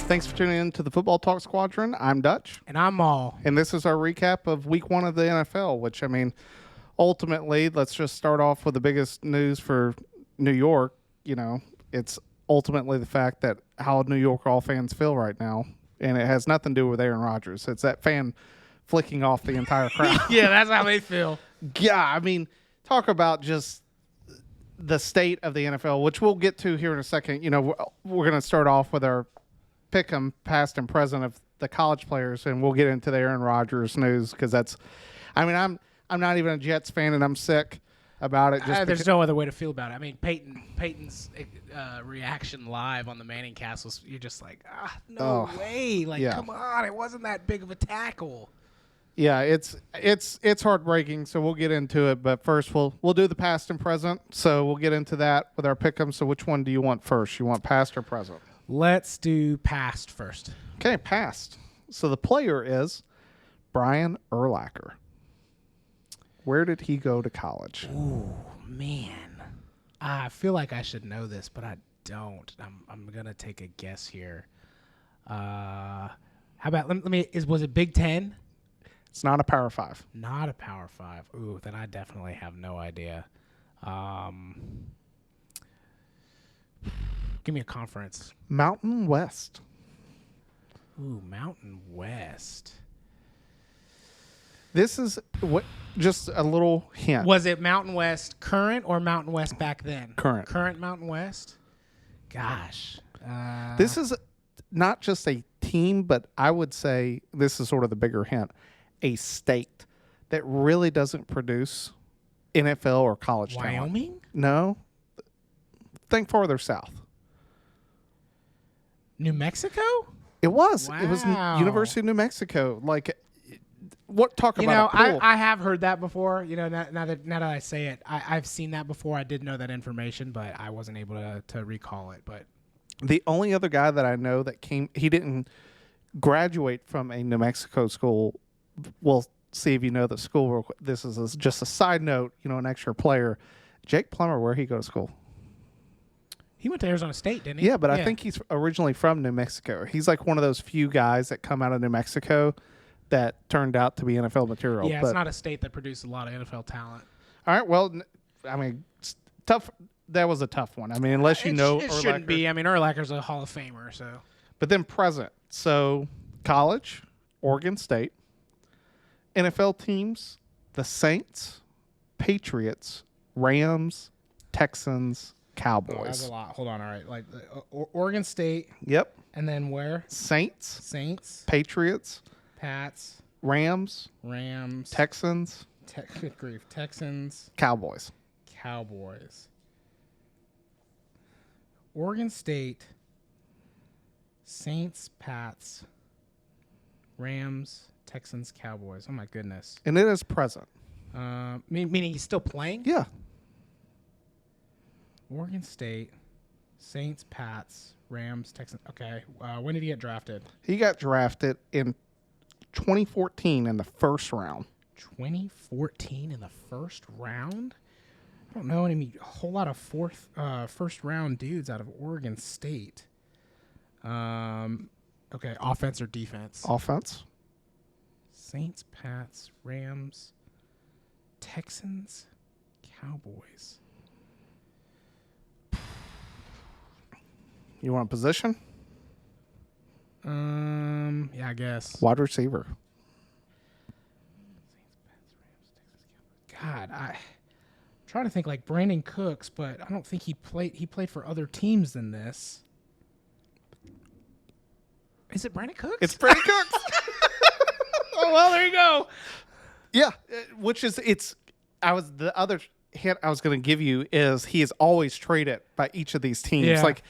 Thanks for tuning in to the Football Talk Squadron. I'm Dutch. And I'm Maul. And this is our recap of week 1 of the NFL, which, I mean, ultimately, let's just start off with the biggest news for New York. You know, it's ultimately the fact that how New York all fans feel right now. And it has nothing to do with Aaron Rodgers. It's that fan flicking off the entire crowd. Yeah, that's how they feel. Yeah, I mean, talk about just the state of the NFL, which we'll get to here in a second. You know, we're going to start off with our pick 'em past and present of the college players, and we'll get into the Aaron Rodgers news because that's, I mean, I'm not even a Jets fan, and I'm sick about it. There's no other way to feel about it. I mean, Peyton's reaction live on the Manning cast was, you're just like, no way, like, yeah. Come on, it wasn't that big of a tackle. Yeah, it's heartbreaking. So we'll get into it, but first we'll do the past and present. So we'll get into that with our pick 'em. So which one do you want first? You want past or present? Let's do past first. Okay, past. So the player is Brian Urlacher. Where did he go to college? Ooh, man. I feel like I should know this, but I don't. I'm going to take a guess here. How about, was it Big Ten? It's not a Power 5. Not a Power 5. Ooh, then I definitely have no idea. Give me a conference. Mountain West. Ooh, Mountain West. This is what just a little hint. Was it Mountain West current or Mountain West back then? Current. Current Mountain West? Gosh. This is not just a team, but I would say this is sort of the bigger hint. A state that really doesn't produce NFL or college talent. Wyoming? No. Think farther south. New Mexico? It was. Wow. It was University of New Mexico. Like, what talk you about know, a pool. I have heard that before. You know, now that I say it, I've seen that before. I did know that information, but I wasn't able to recall it. But the only other guy that I know that he didn't graduate from a New Mexico school. We'll see if you know the school real quick. This is just a side note, you know, an extra player. Jake Plummer, where'd he go to school? He went to Arizona State, didn't he? Yeah, but I think he's originally from New Mexico. He's like one of those few guys that come out of New Mexico that turned out to be NFL material. Yeah, it's not a state that produced a lot of NFL talent. All right, well, I mean, tough. That was a tough one. I mean, unless you know it Urlacher. shouldn't be. I mean, Urlacher's a Hall of Famer, so. But then present. So college, Oregon State, NFL teams, the Saints, Patriots, Rams, Texans, Cowboys. Oh, that's a lot. Hold on. All right. Like Oregon State. Yep. And then where? Saints, Patriots, Pats, Rams, Texans, good grief. Texans, Cowboys. Oregon State, Saints, Pats, Rams, Texans, Cowboys. Oh my goodness. And it is present. Meaning he's still playing? Yeah. Oregon State, Saints, Pats, Rams, Texans. Okay. When did he get drafted? He got drafted in 2014 in the first round. 2014 in the first round? I don't know a whole lot of first round dudes out of Oregon State. Okay, offense or defense? Offense. Saints, Pats, Rams, Texans, Cowboys. You want a position? Yeah, I guess. Wide receiver. God, I'm trying to think like Brandon Cooks, but I don't think he played for other teams than this. Is it Brandon Cooks? It's Brandon Cooks. Oh, well, there you go. Yeah, the other hint I was going to give you is he is always traded by each of these teams. Yeah. Like,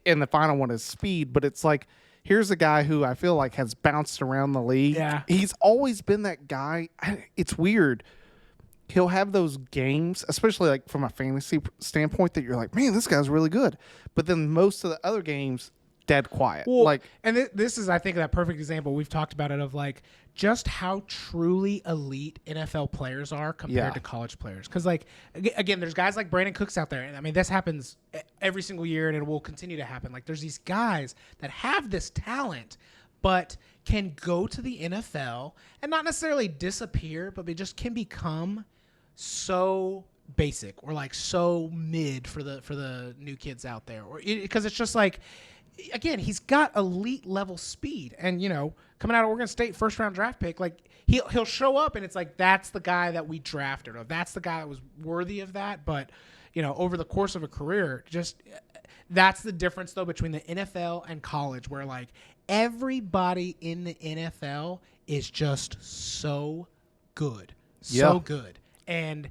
and the final one is speed, but it's like, here's a guy who I feel like has bounced around the league. Yeah. He's always been that guy. It's weird. he'll have those games, especially like from a fantasy standpoint, that you're like, man, this guy's really good. But then most of the other games, dead quiet. Well, and this is, I think, that perfect example. We've talked about it of like just how truly elite NFL players are compared to college players. Because like again, there's guys like Brandon Cooks out there, and I mean this happens every single year, and it will continue to happen. Like there's these guys that have this talent, but can go to the NFL and not necessarily disappear, but they just can become so basic or like so mid for the new kids out there, or because it's just like. Again, he's got elite level speed, and coming out of Oregon State, first round draft pick, like he'll show up, and it's like that's the guy that we drafted, or that's the guy that was worthy of that. But over the course of a career, just that's the difference though between the NFL and college, where like everybody in the NFL is just so good, and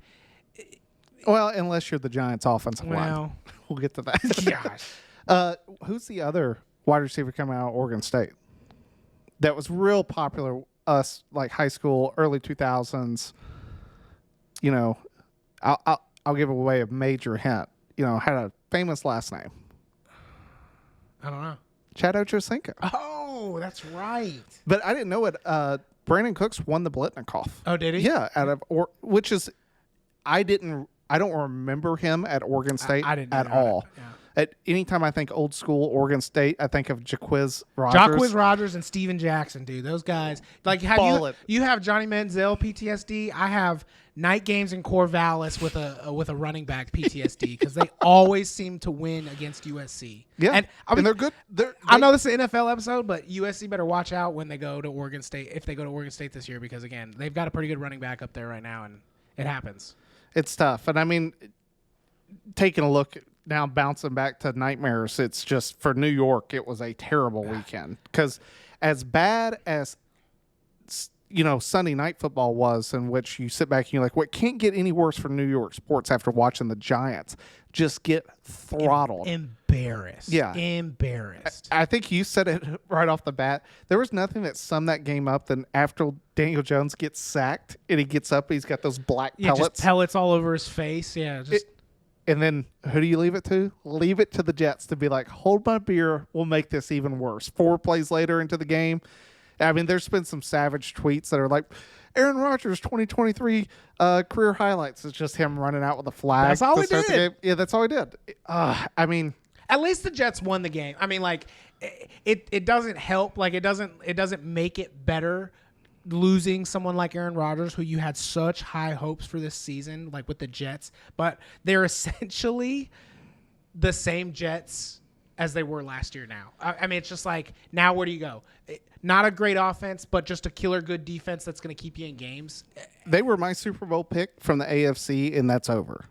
well, unless you're the Giants' offensive line, we'll get to that. Gosh. Who's the other wide receiver coming out of Oregon State that was real popular? Us like high school, early 2000s. I'll give away a major hint. Had a famous last name. I don't know. Chad Ochocinco. Oh, that's right. But I didn't know it. Brandon Cooks won the Blitnikoff. Oh, did he? Yeah, which is I don't remember him at Oregon State at all. Yeah. At any time I think old school Oregon State, I think of Jaquiz Rogers. Jaquiz Rogers and Steven Jackson, dude. Those guys. Like, you have Johnny Manziel PTSD. I have night games in Corvallis with a running back PTSD because they always seem to win against USC. Yeah, and they're good. I know this is an NFL episode, but USC better watch out when they go to Oregon State, if they go to Oregon State this year, because, again, they've got a pretty good running back up there right now, and it happens. It's tough. And, I mean, taking a look – now bouncing back to nightmares, it's just for New York, it was a terrible weekend because as bad as Sunday night football was, in which you sit back and you're like, what can't get any worse for New York sports after watching the Giants just get throttled. Embarrassed. Yeah. Embarrassed. I think you said it right off the bat. There was nothing that summed that game up than after Daniel Jones gets sacked and he gets up, he's got those black pellets. Just pellets all over his face. Yeah. And then who do you leave it to? Leave it to the Jets to be like, hold my beer. We'll make this even worse. 4 plays later into the game. I mean, there's been some savage tweets that are like, Aaron Rodgers 2023 career highlights. It's just him running out with a flag. That's all he did. Yeah, that's all he did. I mean, at least the Jets won the game. I mean, like, it doesn't help. Like, it doesn't make it better losing someone like Aaron Rodgers, who you had such high hopes for this season, like with the Jets, but they're essentially the same Jets as they were last year now. I mean, it's just like, now where do you go? Not a great offense, but just a killer good defense that's going to keep you in games. They were my Super Bowl pick from the AFC, and that's over.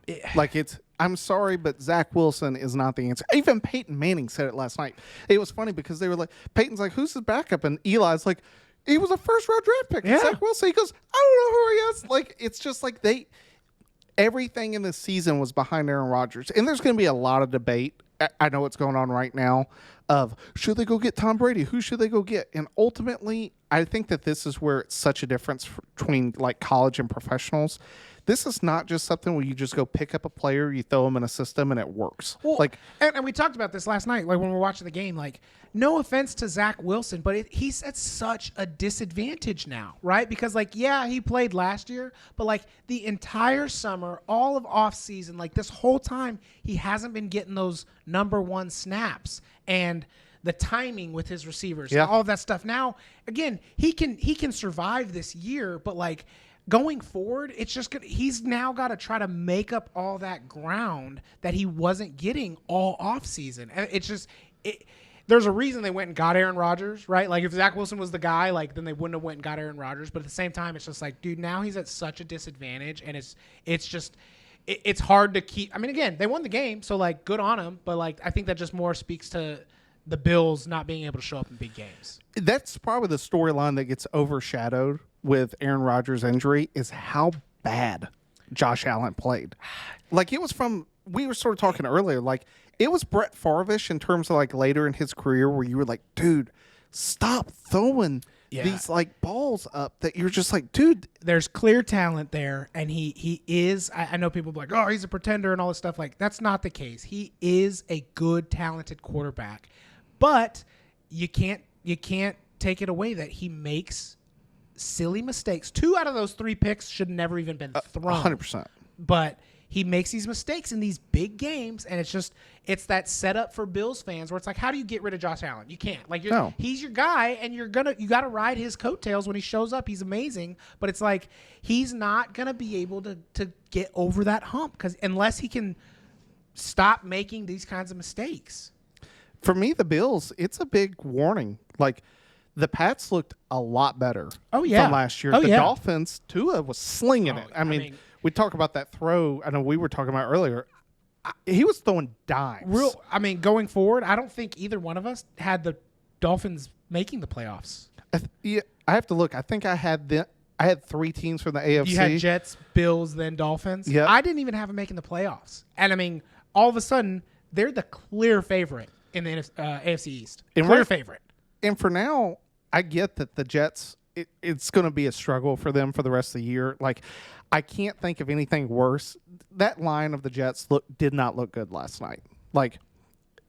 I'm sorry, but Zach Wilson is not the answer. Even Peyton Manning said it last night. It was funny because they were like, Peyton's like, who's his backup? And Eli's like, he was a first-round draft pick. Yeah. Zach Wilson. He goes, I don't know who he is. Like, it's just like everything in this season was behind Aaron Rodgers. And there's going to be a lot of debate. I know what's going on right now of, should they go get Tom Brady? Who should they go get? And ultimately, I think that this is where it's such a difference between, like, college and professionals. This is not just something where you just go pick up a player, you throw them in a system, and it works. Well, and we talked about this last night, like when we were watching the game. Like, no offense to Zach Wilson, but he's at such a disadvantage now, right? Because, like, yeah, he played last year, but, like, the entire summer, all of off season, like this whole time, he hasn't been getting those number one snaps and the timing with his receivers, and all of that stuff. Now, again, he can survive this year, but, like, going forward, it's just good. He's now got to try to make up all that ground that he wasn't getting all offseason. And it's just there's a reason they went and got Aaron Rodgers, right? Like, if Zach Wilson was the guy, like, then they wouldn't have went and got Aaron Rodgers. But at the same time, it's just like, dude, now he's at such a disadvantage, and it's hard to keep. I mean, again, they won the game, so, like, good on them. But, like, I think that just more speaks to the Bills not being able to show up in big games. That's probably the storyline that gets overshadowed with Aaron Rodgers' injury is how bad Josh Allen played. Like, it was we were sort of talking earlier, like, it was Brett Favre-ish in terms of, like, later in his career where you were like, dude, stop throwing these like balls up that you're just like, dude. There's clear talent there, and he is. I know people be like, oh, he's a pretender and all this stuff. Like, that's not the case. He is a good, talented quarterback, but you can't take it away that he makes silly mistakes. 2 out of those 3 picks should never even been thrown. 100%. But he makes these mistakes in these big games, and it's that setup for Bills fans where it's like, how do you get rid of Josh Allen? You can't. Like, he's your guy, and you got to ride his coattails when he shows up. He's amazing, but it's like he's not gonna be able to get over that hump because unless he can stop making these kinds of mistakes. For me, the Bills, it's a big warning. Like, the Pats looked a lot better. From last year. The Dolphins, Tua was slinging it. I mean, we talk about that throw. I know we were talking about earlier. He was throwing dimes. Going forward, I don't think either one of us had the Dolphins making the playoffs. I have to look. I think I had 3 teams from the AFC. You had Jets, Bills, then Dolphins. Yep. I didn't even have them making the playoffs. And, I mean, all of a sudden, they're the clear favorite in the AFC East. Clear favorite. And for now, I get that the Jets, it's going to be a struggle for them for the rest of the year. Like, I can't think of anything worse. That line of the Jets did not look good last night. like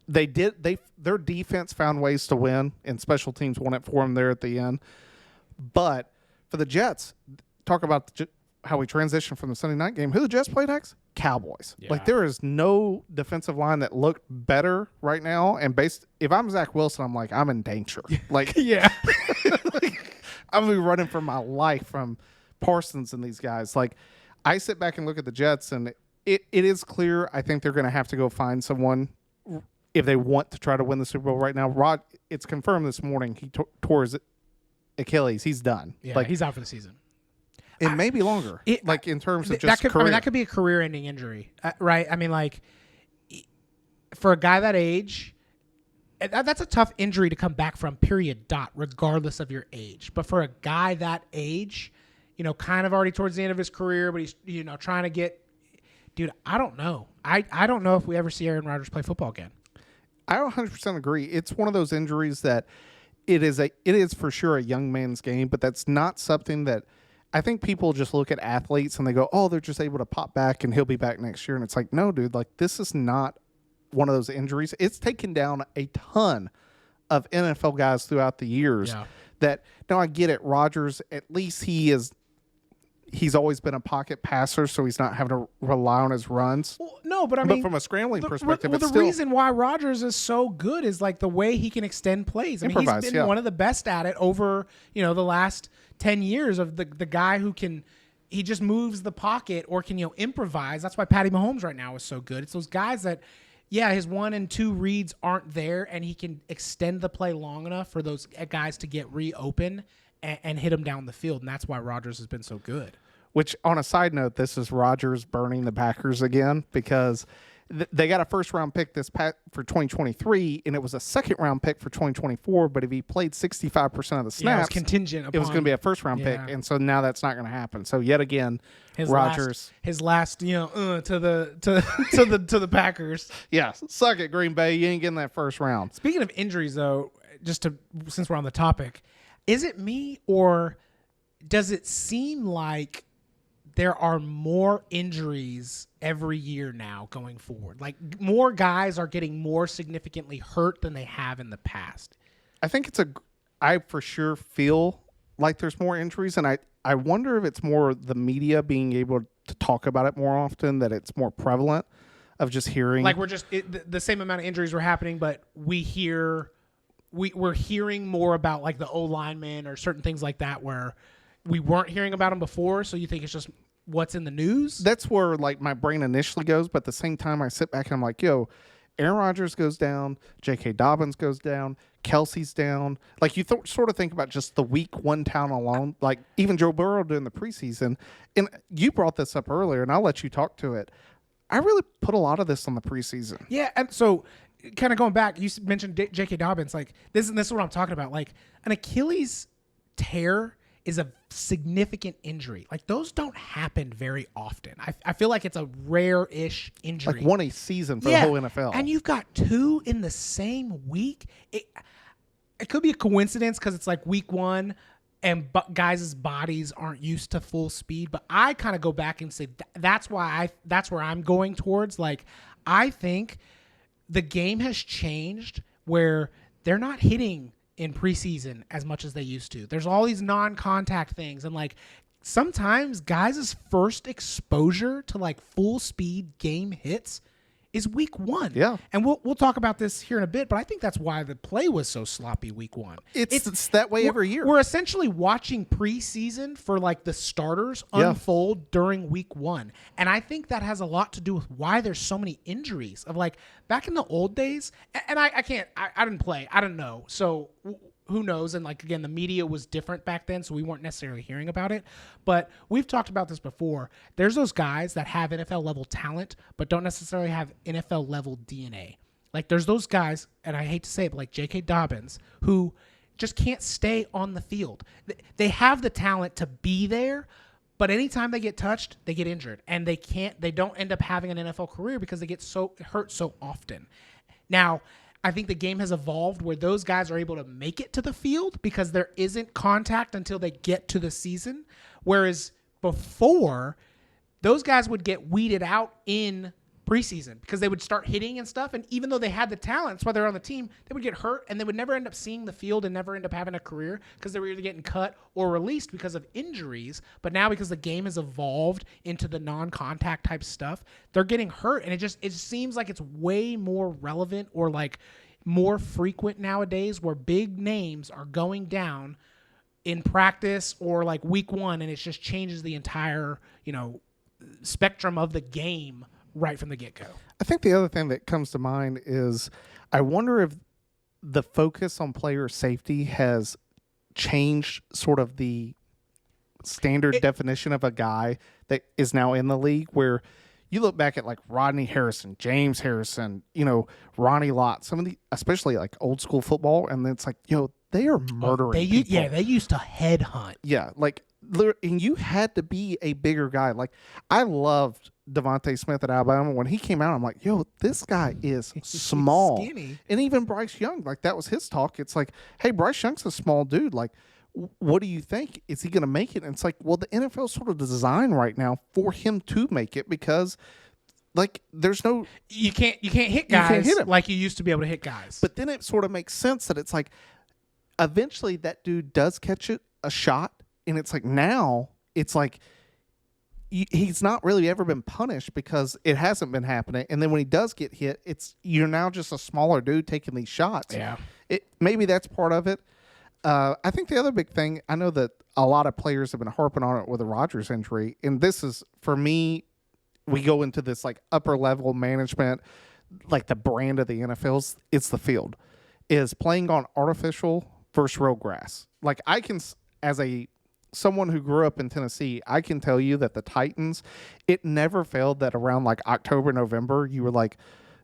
their defense found ways to win, and special teams won it for them there at the end. But for the Jets, talk about how we transitioned from the Sunday night game. Who the Jets played next? Cowboys. Yeah. Like, there is no defensive line that looked better right now. And if I'm Zach Wilson, I'm like, I'm in danger. Like, yeah, like, I'm gonna be running for my life from Parsons and these guys. Like, I sit back and look at the Jets, and it is clear. I think they're going to have to go find someone if they want to try to win the Super Bowl right now. It's confirmed this morning he tore his Achilles. He's done. Yeah, like, he's out for the season. It may be longer, in terms of just career. I mean, that could be a career-ending injury, right? I mean, like, for a guy that age, that's a tough injury to come back from, period, regardless of your age. But for a guy that age, kind of already towards the end of his career, but he's, trying to get – dude, I don't know. I don't know if we ever see Aaron Rodgers play football again. I 100% agree. It's one of those injuries that it is for sure a young man's game, but that's not something that – I think people just look at athletes and they go, oh, they're just able to pop back and he'll be back next year. And it's like, no, dude, like, this is not one of those injuries. It's taken down a ton of NFL guys throughout the years. Yeah. Now I get it. Rodgers, at least he's always been a pocket passer, so he's not having to rely on his runs. Well, no, but I mean, from a scrambling perspective, the reason why Rodgers is so good is like the way he can extend plays. I mean, he's been one of the best at it over, the last 10 years of the guy who he just moves the pocket or can, improvise. That's why Patty Mahomes right now is so good. It's those guys that, his 1 and 2 reads aren't there, and he can extend the play long enough for those guys to get reopen and hit them down the field. And that's why Rodgers has been so good. Which, on a side note, this is Rodgers burning the Packers again, because they got a first-round pick for 2023, and it was a second-round pick for 2024. But if he played 65% of the snaps, it was contingent. It was going to be a first-round pick, and so now that's not going to happen. So yet again, Rodgers, his last, to the Packers. Yeah, suck it, Green Bay. You ain't getting that first round. Speaking of injuries, though, since we're on the topic, is it me or does it seem like there are more injuries every year now going forward? Like, more guys are getting more significantly hurt than they have in the past. I think I for sure feel like there's more injuries, and I wonder if it's more the media being able to talk about it more often, that it's more prevalent of just hearing. Like, the same amount of injuries were happening, but we're hearing more about, like, the O-lineman or certain things like that where we weren't hearing about them before, so you think it's just what's in the news? That's where, like, my brain initially goes, but at the same time I sit back and I'm like, yo, Aaron Rodgers goes down, J.K. Dobbins goes down, Kelsey's down. Like, you sort of think about just the week 1 town alone, like even Joe Burrow during the preseason. And you brought this up earlier, and I'll let you talk to it. I really put a lot of this on the preseason. Yeah, and so kind of going back, you mentioned J.K. Dobbins. Like, this is what I'm talking about. Like, an Achilles tear is a significant injury. Like, those don't happen very often. I feel like it's a rare-ish injury. Like one a season for the whole NFL. And you've got 2 in the same week. it could be a coincidence because it's like week 1 and guys' bodies aren't used to full speed. But I kind of go back and say that's where I'm going towards. Like, I think the game has changed where they're not hitting in preseason as much as they used to. There's all these non-contact things, and like sometimes guys' first exposure to like full speed game hits is week 1. Yeah. And we'll talk about this here in a bit, but I think that's why the play was so sloppy week 1. It's that way every year. We're essentially watching preseason for like the starters unfold during week 1. And I think that has a lot to do with why there's so many injuries of like back in the old days. And I didn't play. I don't know. So who knows? And like, again, the media was different back then, so we weren't necessarily hearing about it. But we've talked about this before. There's those guys that have NFL level talent, but don't necessarily have NFL level DNA. Like there's those guys, and I hate to say it, but like J.K. Dobbins, who just can't stay on the field. They have the talent to be there, but anytime they get touched, they get injured. And they don't end up having an NFL career because they get so hurt so often. Now, I think the game has evolved where those guys are able to make it to the field because there isn't contact until they get to the season. Whereas before, those guys would get weeded out in preseason because they would start hitting and stuff. And even though they had the talents while they're on the team, they would get hurt and they would never end up seeing the field and never end up having a career because they were either getting cut or released because of injuries. But now because the game has evolved into the non-contact type stuff, they're getting hurt. And it just seems like it's way more relevant or like more frequent nowadays where big names are going down in practice or like week 1. And it just changes the entire, spectrum of the game right from the get-go. I think the other thing that comes to mind is I wonder if the focus on player safety has changed sort of the standard definition of a guy that is now in the league, where you look back at like Rodney Harrison, James Harrison, Ronnie Lott, some of the, especially like old school football, and it's like, they are murdering people. Yeah, they used to headhunt. Yeah, like, and you had to be a bigger guy. Like, I loved Devontae Smith at Alabama. When he came out, I'm like, this guy is small. Skinny. And even Bryce Young, like, that was his talk. It's like, hey, Bryce Young's a small dude. Like, what do you think? Is he going to make it? And it's like, well, the NFL sort of designed right now for him to make it because, like, there's no... You can't hit guys like you used to be able to hit guys. But then it sort of makes sense that it's like, eventually that dude does catch a shot, and it's like now it's like he's not really ever been punished because it hasn't been happening. And then when he does get hit, you're now just a smaller dude taking these shots. Yeah, maybe that's part of it. I think the other big thing, I know that a lot of players have been harping on it with the Rodgers injury, and this is, for me, we go into this like upper level management, like the brand of the NFL's, it's the field, is playing on artificial versus real grass. Like, I can, as someone who grew up in Tennessee, I can tell you that the Titans, it never failed that around like October, November, you were like,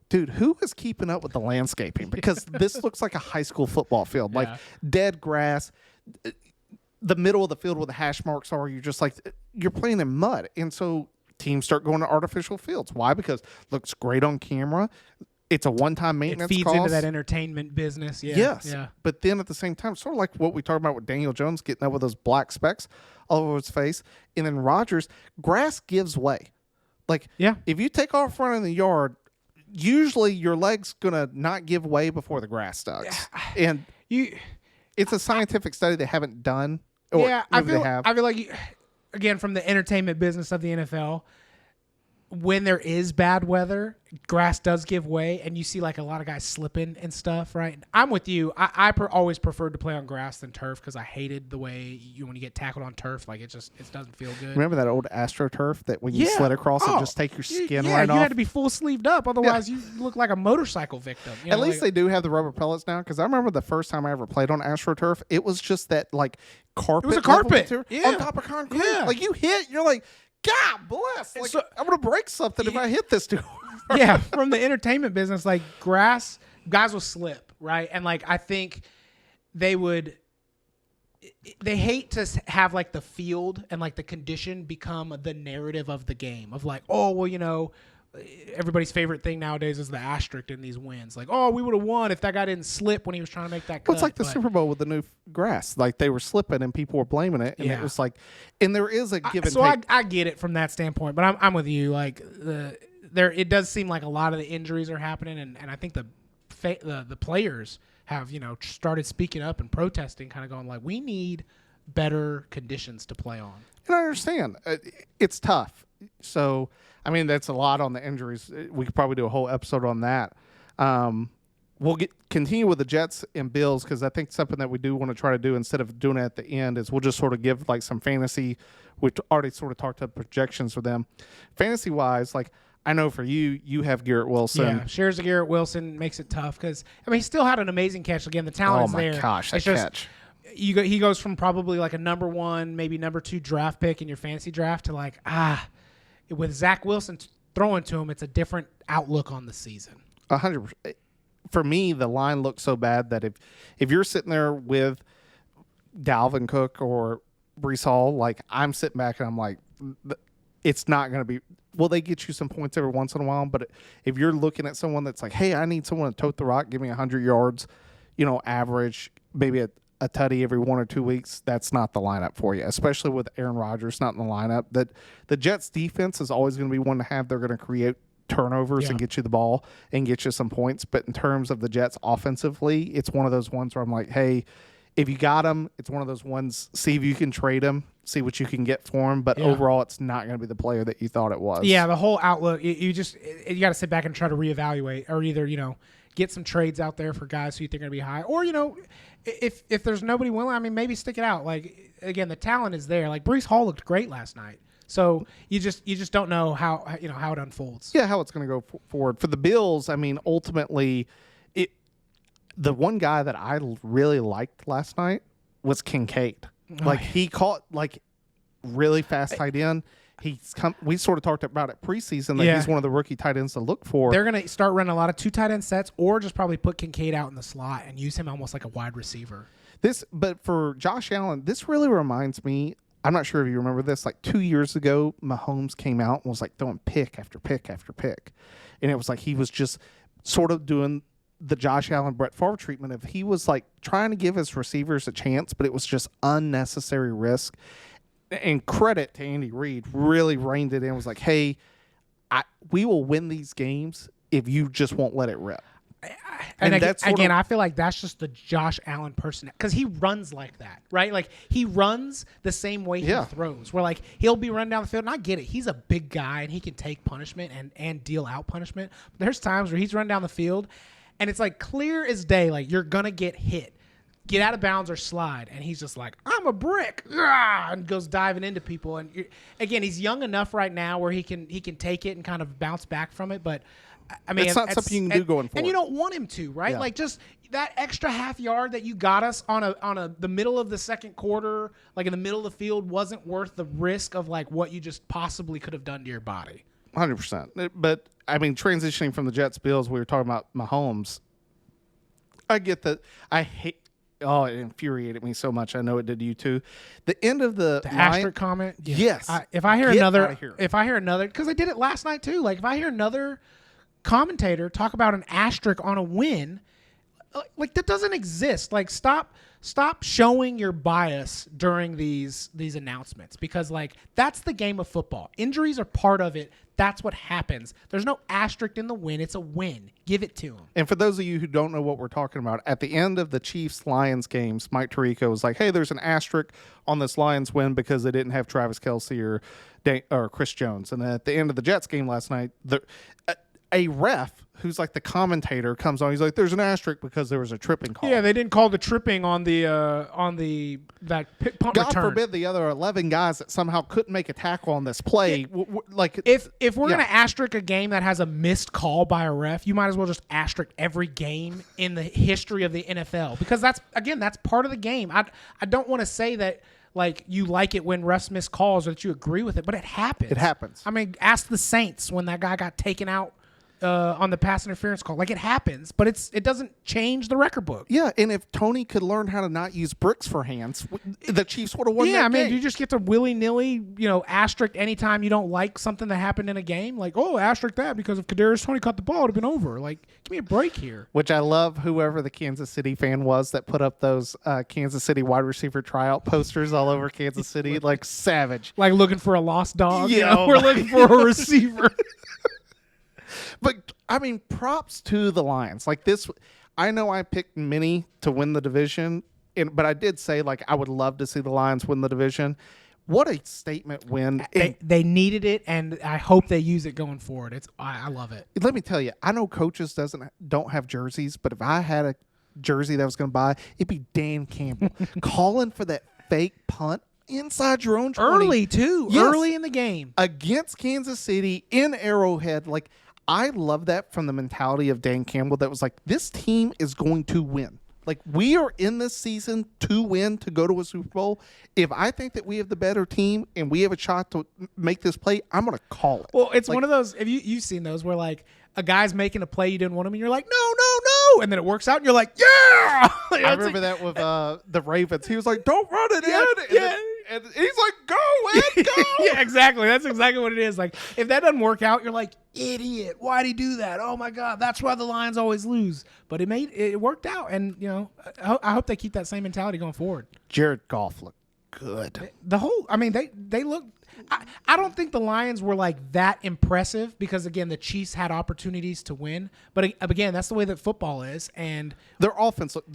dude, who is keeping up with the landscaping? Because this looks like a high school football field, like dead grass, the middle of the field where the hash marks are. You're just like, you're playing in mud. And so teams start going to artificial fields. Why? Because it looks great on camera. It's a one-time maintenance cost. It feeds into that entertainment business. Yeah. Yes. Yeah. But then at the same time, sort of like what we talked about with Daniel Jones getting up with those black specks all over his face. And then Rodgers, grass gives way. Like, if you take off running the yard, usually your leg's going to not give way before the grass does. And it's a scientific study they haven't done. Or I feel like, again, from the entertainment business of the NFL, when there is bad weather, grass does give way, and you see like a lot of guys slipping and stuff, right? I'm with you. I always preferred to play on grass than turf because I hated the way when you get tackled on turf, like it doesn't feel good. Remember that old AstroTurf that when you slid across it just take your skin right off? You had to be full sleeved up, otherwise you look like a motorcycle victim. At least they do have the rubber pellets now, because I remember the first time I ever played on AstroTurf, it was just that like carpet. It was a carpet on top of concrete. Yeah. Like you hit, you're like, God bless. Like, so, I'm going to break something if I hit this dude. Yeah, from the entertainment business, like grass, guys will slip, right? And like I think they hate to have like the field and like the condition become the narrative of the game of like, oh, well, everybody's favorite thing nowadays is the asterisk in these wins. Like, oh, we would have won if that guy didn't slip when he was trying to make that cut. Well, it's like the Super Bowl with the new grass. Like, they were slipping and people were blaming it. And it was like, and there is a give and take. I get it from that standpoint, but I'm with you. Like, it does seem like a lot of the injuries are happening, and I think the players have, started speaking up and protesting, kind of going like, we need better conditions to play on. And I understand. It's tough. So, I mean, that's a lot on the injuries. We could probably do a whole episode on that. We'll continue with the Jets and Bills, because I think something that we do want to try to do instead of doing it at the end is we'll just sort of give like some fantasy. We've already sort of talked about projections for them. Fantasy-wise, like, I know for you have Garrett Wilson. Yeah, shares of Garrett Wilson makes it tough because, I mean, he still had an amazing catch. Again, the talent is there. Oh, my gosh, that catch. He goes from probably like a number 1, maybe number 2 draft pick in your fantasy draft to like, with Zach Wilson throwing to him, it's a different outlook on the season. 100%. For me, the line looks so bad that if you're sitting there with Dalvin Cook or Breece Hall, like, I'm sitting back and I'm like, it's not going to be. Well, they get you some points every once in a while, but if you're looking at someone that's like, hey, I need someone to tote the rock, give me 100 yards, average, maybe a tutty every 1 or 2 weeks, that's not the lineup for you, especially with Aaron Rodgers not in the lineup. That the Jets defense is always going to be one to have. They're going to create turnovers and get you the ball and get you some points. But in terms of the Jets offensively, it's one of those ones where I'm like, hey, if you got him, it's one of those ones, see if you can trade him, see what you can get for him. But overall, it's not going to be the player that you thought it was. Yeah, the whole outlook, you got to sit back and try to reevaluate, or either, get some trades out there for guys who you think are going to be high. Or, if there's nobody willing, I mean, maybe stick it out. Like, again, the talent is there. Like, Breece Hall looked great last night. So you just don't know how it unfolds. Yeah, how it's going to go forward. For the Bills, I mean, ultimately, the one guy that I really liked last night was Kincaid. Like, he caught like really fast tight end. We sort of talked about it preseason that he's one of the rookie tight ends to look for. They're going to start running a lot of 2 tight end sets, or just probably put Kincaid out in the slot and use him almost like a wide receiver. But for Josh Allen, this really reminds me. I'm not sure if you remember this. Like 2 years ago, Mahomes came out and was like throwing pick after pick after pick, and it was like he was just sort of doing the Josh Allen, Brett Favre treatment of he was like trying to give his receivers a chance, but it was just unnecessary risk. And credit to Andy Reid, really reined it in. Was like, hey, we will win these games if you just won't let it rip. And again, I feel like that's just the Josh Allen person, because he runs like that, right? Like, he runs the same way he throws. Where like he'll be running down the field, and I get it. He's a big guy and he can take punishment and deal out punishment. But there's times where he's running down the field, and it's like clear as day, like you're gonna get hit. Get out of bounds or slide, and he's just like, I'm a brick, and goes diving into people. And again, he's young enough right now where he can take it and kind of bounce back from it. But I mean, it's not something you can do going forward. And you don't want him to, right? Yeah. Like, just that extra half yard that you got us on the middle of the second quarter, like in the middle of the field, wasn't worth the risk of like what you just possibly could have done to your body. 100%. But I mean, transitioning from the Jets Bills, we were talking about Mahomes. I get that. Oh, it infuriated me so much. I know it did you too. The end of the asterisk comment. Yeah. Yes. If I hear another, because I did it last night too. Like, if I hear another commentator talk about an asterisk on a win, like, that doesn't exist. Like, stop showing your bias during these announcements, because like, that's the game of football. Injuries are part of it. That's what happens. There's no asterisk in the win. It's a win. Give it to them. And for those of you who don't know what we're talking about, at the end of the Chiefs-Lions games, Mike Tirico was like, hey, there's an asterisk on this Lions win because they didn't have Travis Kelce or Chris Jones. And then at the end of the Jets game last night, a ref who's like the commentator comes on. He's like, there's an asterisk because there was a tripping call. Yeah, they didn't call the tripping on that punt God return. Forbid the other 11 guys that somehow couldn't make a tackle on this play. Like, if we're going to asterisk a game that has a missed call by a ref, you might as well just asterisk every game in the history of the NFL, because that's part of the game. I don't want to say that like you like it when refs miss calls or that you agree with it, but it happens. It happens. I mean, ask the Saints when that guy got taken out on the pass interference call. Like, it happens, but it doesn't change the record book. Yeah, and if Tony could learn how to not use bricks for hands, the Chiefs would have won that game. You just get to willy-nilly, asterisk anytime you don't like something that happened in a game. Like, oh, asterisk that because if Kadarius Toney caught the ball, it would have been over. Like, give me a break here. Which I love whoever the Kansas City fan was that put up those Kansas City wide receiver tryout posters all over Kansas City, like savage. Like looking for a lost dog. Yeah, we're looking for a receiver. But, I mean, props to the Lions. Like this, I know I picked many to win the division, but I did say, like, I would love to see the Lions win the division. What a statement win. They needed it, and I hope they use it going forward. I love it. Let me tell you, I know coaches don't have jerseys, but if I had a jersey that I was going to buy, it'd be Dan Campbell calling for that fake punt inside your own 20. Early, too. Yes. Early in the game. Against Kansas City in Arrowhead. Like, I love that from the mentality of Dan Campbell that was like, this team is going to win. Like, we are in this season to win, to go to a Super Bowl. If I think that we have the better team and we have a shot to make this play, I'm going to call it. Well, it's like, one of those, if you've seen those where, like, a guy's making a play you didn't want him, and you're like, no. And then it works out, and you're like, yeah! Like, I remember that with the Ravens. He was like, don't run it in. Yeah. And he's like, go, Ed, go. Yeah, exactly. That's exactly what it is. Like, if that doesn't work out, you're like, idiot. Why'd he do that? Oh, my God. That's why the Lions always lose. But it worked out. And, I hope they keep that same mentality going forward. Jared Goff looked good. They look. I don't think the Lions were like that impressive because, again, the Chiefs had opportunities to win. But again, that's the way that football is. And their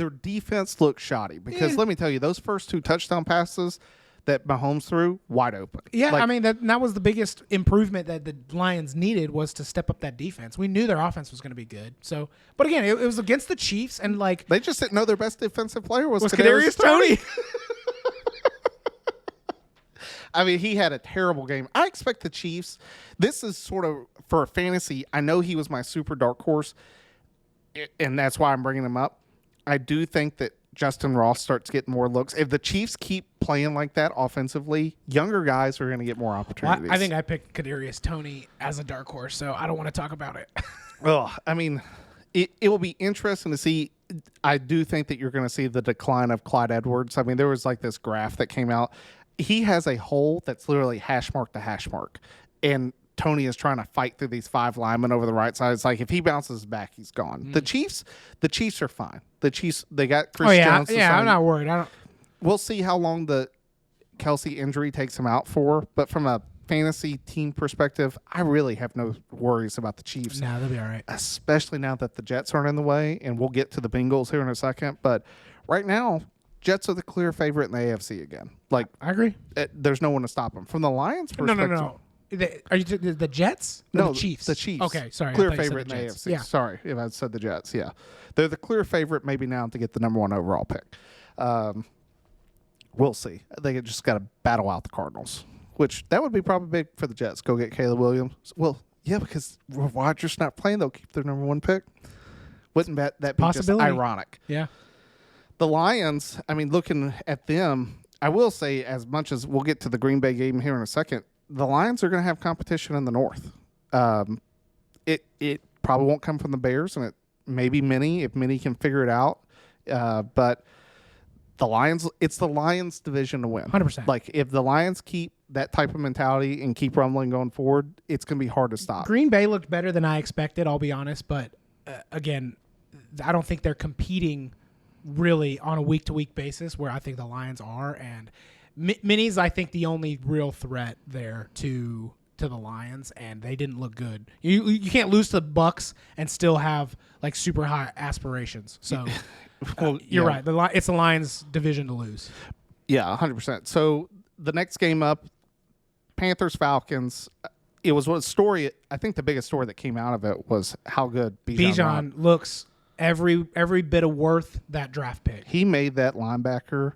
defense looked shoddy because let me tell you, those first 2 touchdown passes that Mahomes threw, wide open. Yeah, like, that was the biggest improvement that the Lions needed was to step up that defense. We knew their offense was going to be good. So, but again, it was against the Chiefs, and like they just didn't know their best defensive player was Kadarius Toney. I mean, he had a terrible game. I expect the Chiefs. This is sort of for a fantasy. I know he was my super dark horse, and that's why I'm bringing him up. I do think that Justin Ross starts getting more looks. If the Chiefs keep playing like that offensively, younger guys are going to get more opportunities. Well, I think I picked Kadarius Toney as a dark horse, so I don't want to talk about it. Well, I mean, it will be interesting to see. I do think that you're going to see the decline of Clyde Edwards. I mean, there was like this graph that came out. He has a hole that's literally hash mark to hash mark, and Tony is trying to fight through these 5 linemen over the right side. It's like if he bounces back, he's gone. The Chiefs are fine. The Chiefs, they got Chris Jones. Yeah, I'm not worried. We'll see how long the Kelsey injury takes him out for. But from a fantasy team perspective, I really have no worries about the Chiefs. No, they'll be all right. Especially now that the Jets aren't in the way, and we'll get to the Bengals here in a second. But right now, Jets are the clear favorite in the AFC again. Like, I agree. There's no one to stop them. From the Lions' perspective. No. Are you the Jets? Or No, the Chiefs. The Chiefs. Okay, sorry. Clear favorite in the AFC. Yeah. Sorry if I said the Jets. Yeah, they're the clear favorite maybe now to get the number 1 overall pick. We'll see. They just got to battle out the Cardinals, which that would be probably big for the Jets. Go get Caleb Williams. Well, yeah, because Rodgers not playing, they'll keep their number 1 pick. Wouldn't that be just ironic? Yeah. The Lions, I mean, looking at them, I will say, as much as we'll get to the Green Bay game here in a second, the Lions are going to have competition in the North. It probably won't come from the Bears, and it maybe Minnie, if Minnie can figure it out. But the Lions, it's the Lions division to win. 100%. Like, if the Lions keep that type of mentality and keep rumbling going forward, it's going to be hard to stop. Green Bay looked better than I expected, I'll be honest. But, again, I don't think they're competing really on a week-to-week basis where I think the Lions are. And Minnie's, I think, the only real threat there to the Lions, and they didn't look good. You can't lose to the Bucks and still have, like, super high aspirations. So well, you're right. It's the Lions' division to lose. Yeah, 100%. So the next game up, Panthers-Falcons, it was a story. I think the biggest story that came out of it was how good Bijan looks every bit of worth that draft pick. He made that linebacker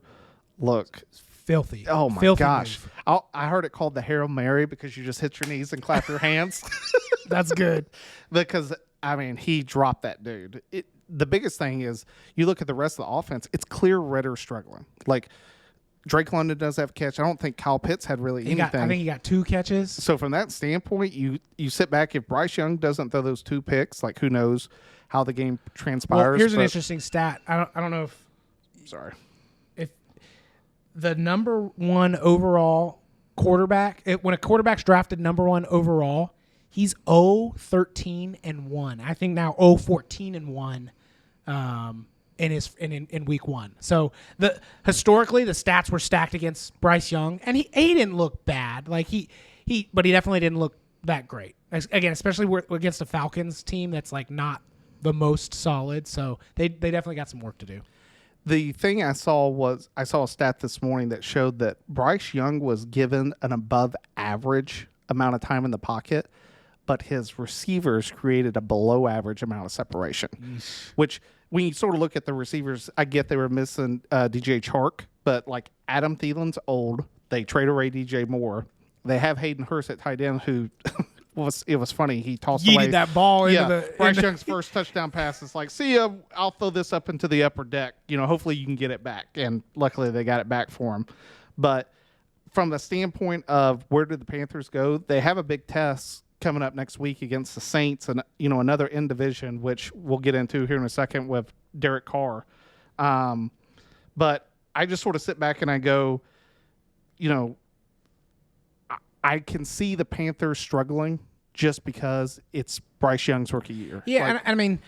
look filthy. Oh my filthy gosh! Move. I heard it called the Hail Mary because you just hit your knees and clap your hands. That's good. Because I mean, he dropped that dude. The biggest thing is you look at the rest of the offense. It's clear Ridder struggling. Like Drake London does have a catch. I don't think Kyle Pitts had really anything. I think he got 2 catches. So from that standpoint, you sit back. If Bryce Young doesn't throw those 2 picks, like who knows how the game transpires. Well, here's an interesting stat. I don't know if the number 1 overall quarterback, when a quarterback's drafted number 1 overall, he's 0-13-1. I think now 0-14-1 in week 1. So historically the stats were stacked against Bryce Young, and he didn't look bad. Like but he definitely didn't look that great. Again, especially against a Falcons team that's like not the most solid. So they definitely got some work to do. The thing I saw a stat this morning that showed that Bryce Young was given an above average amount of time in the pocket, but his receivers created a below average amount of separation, which when you sort of look at the receivers, I get they were missing DJ Chark, but like Adam Thielen's old. They trade away DJ Moore. They have Hayden Hurst at tight end, who it was funny. He tossed away that ball into Bryce Young's first touchdown pass. It's like, see ya, I'll throw this up into the upper deck. Hopefully you can get it back. And luckily they got it back for him. But from the standpoint of where did the Panthers go, they have a big test coming up next week against the Saints and another in division, which we'll get into here in a second with Derek Carr. But I just sort of sit back and I go, I can see the Panthers struggling just because it's Bryce Young's rookie year. Yeah, and I mean,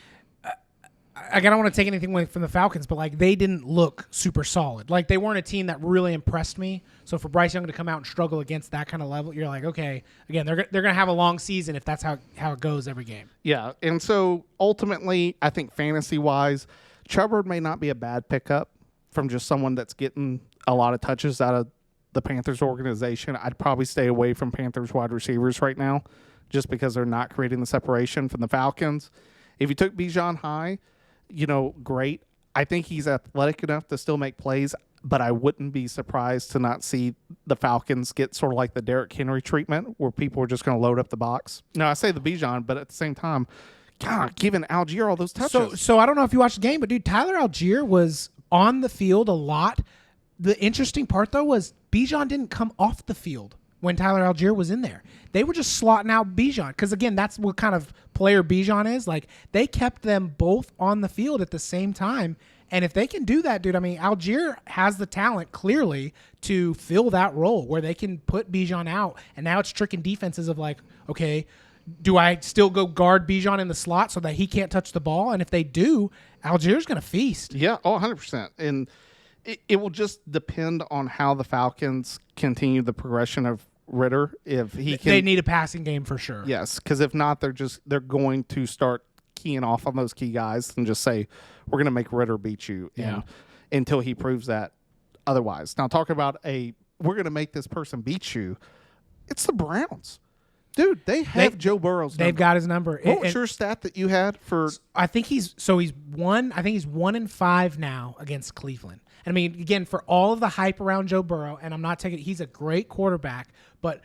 I don't want to take anything away from the Falcons, but like they didn't look super solid. Like they weren't a team that really impressed me. So for Bryce Young to come out and struggle against that kind of level, you're like, okay, again, they're going to have a long season if that's how it goes every game. Yeah, and so ultimately, I think fantasy-wise, Chubbard may not be a bad pickup from just someone that's getting a lot of touches out of the Panthers organization. I'd probably stay away from Panthers wide receivers right now just because they're not creating the separation from the Falcons. If you took Bijan high, great. I think he's athletic enough to still make plays, but I wouldn't be surprised to not see the Falcons get sort of like the Derrick Henry treatment where people are just going to load up the box. No, I say the Bijan, but at the same time, God, giving Algier all those touches. So I don't know if you watched the game, but dude, Tyler Algier was on the field a lot. The interesting part, though, was Bijan didn't come off the field when Tyler Algier was in there. They were just slotting out Bijan because, again, that's what kind of player Bijan is. Like, they kept them both on the field at the same time. And if they can do that, dude, I mean, Algier has the talent, clearly, to fill that role where they can put Bijan out. And now it's tricking defenses of like, okay, do I still go guard Bijan in the slot so that he can't touch the ball? And if they do, Algier's going to feast. Yeah, 100%. And it will just depend on how the Falcons continue the progression of Ritter. If he can, they need a passing game for sure. Yes, because if not, they're going to start keying off on those key guys and just say we're going to make Ritter beat you, until he proves that otherwise. Now, talk about we're going to make this person beat you. It's the Browns. Dude, they have Joe Burrow's number. They've got his number. What was your stat that you had for? I think he's 1-5 now against Cleveland. I mean, again, for all of the hype around Joe Burrow, and I'm not taking he's a great quarterback, but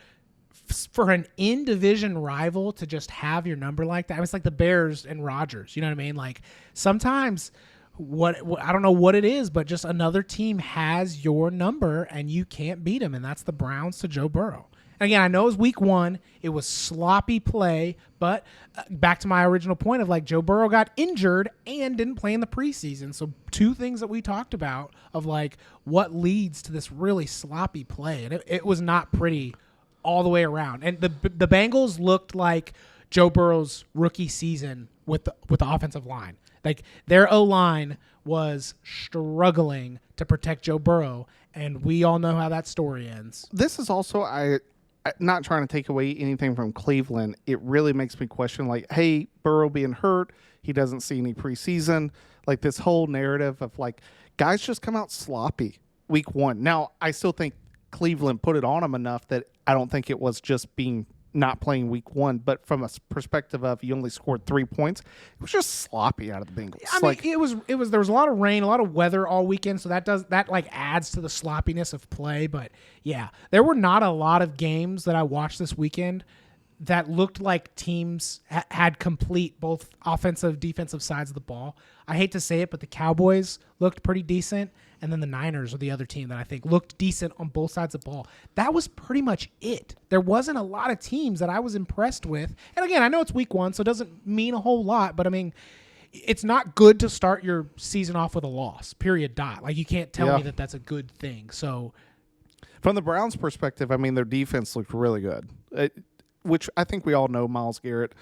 for an in-division rival to just have your number like that, it's like the Bears and Rodgers. You know what I mean? Like sometimes what I don't know what it is, but just another team has your number and you can't beat them, and that's the Browns to Joe Burrow. Again, I know it was week 1. It was sloppy play, but back to my original point of like Joe Burrow got injured and didn't play in the preseason. So 2 things that we talked about of like what leads to this really sloppy play. And it was not pretty all the way around. And the Bengals looked like Joe Burrow's rookie season with the offensive line. Like their O-line was struggling to protect Joe Burrow, and we all know how that story ends. This is also not trying to take away anything from Cleveland. It really makes me question, like, hey, Burrow being hurt, he doesn't see any preseason. Like this whole narrative of like guys just come out sloppy week 1. Now, I still think Cleveland put it on him enough that I don't think it was just being not playing week 1, but from a perspective of you only scored 3 points, it was just sloppy out of the Bengals. I mean, it was there was a lot of rain, a lot of weather all weekend, so that like adds to the sloppiness of play. But yeah, there were not a lot of games that I watched this weekend that looked like teams had complete both offensive, defensive sides of the ball. I hate to say it, but the Cowboys looked pretty decent, and then the Niners are the other team that I think looked decent on both sides of the ball. That was pretty much it. There wasn't a lot of teams that I was impressed with. And again, I know it's week 1, so it doesn't mean a whole lot, but I mean, it's not good to start your season off with a loss, period, dot. Like, you can't tell me that that's a good thing. So, from the Browns' perspective, I mean, their defense looked really good, which I think we all know Myles Garrett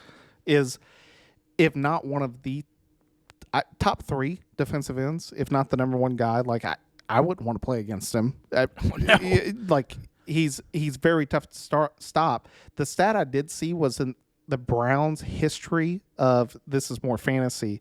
is, if not one of the top 3 defensive ends, if not the number 1 guy. Like, I wouldn't want to play against him. Like, he's very tough to stop. The stat I did see was in the Browns' history of, this is more fantasy,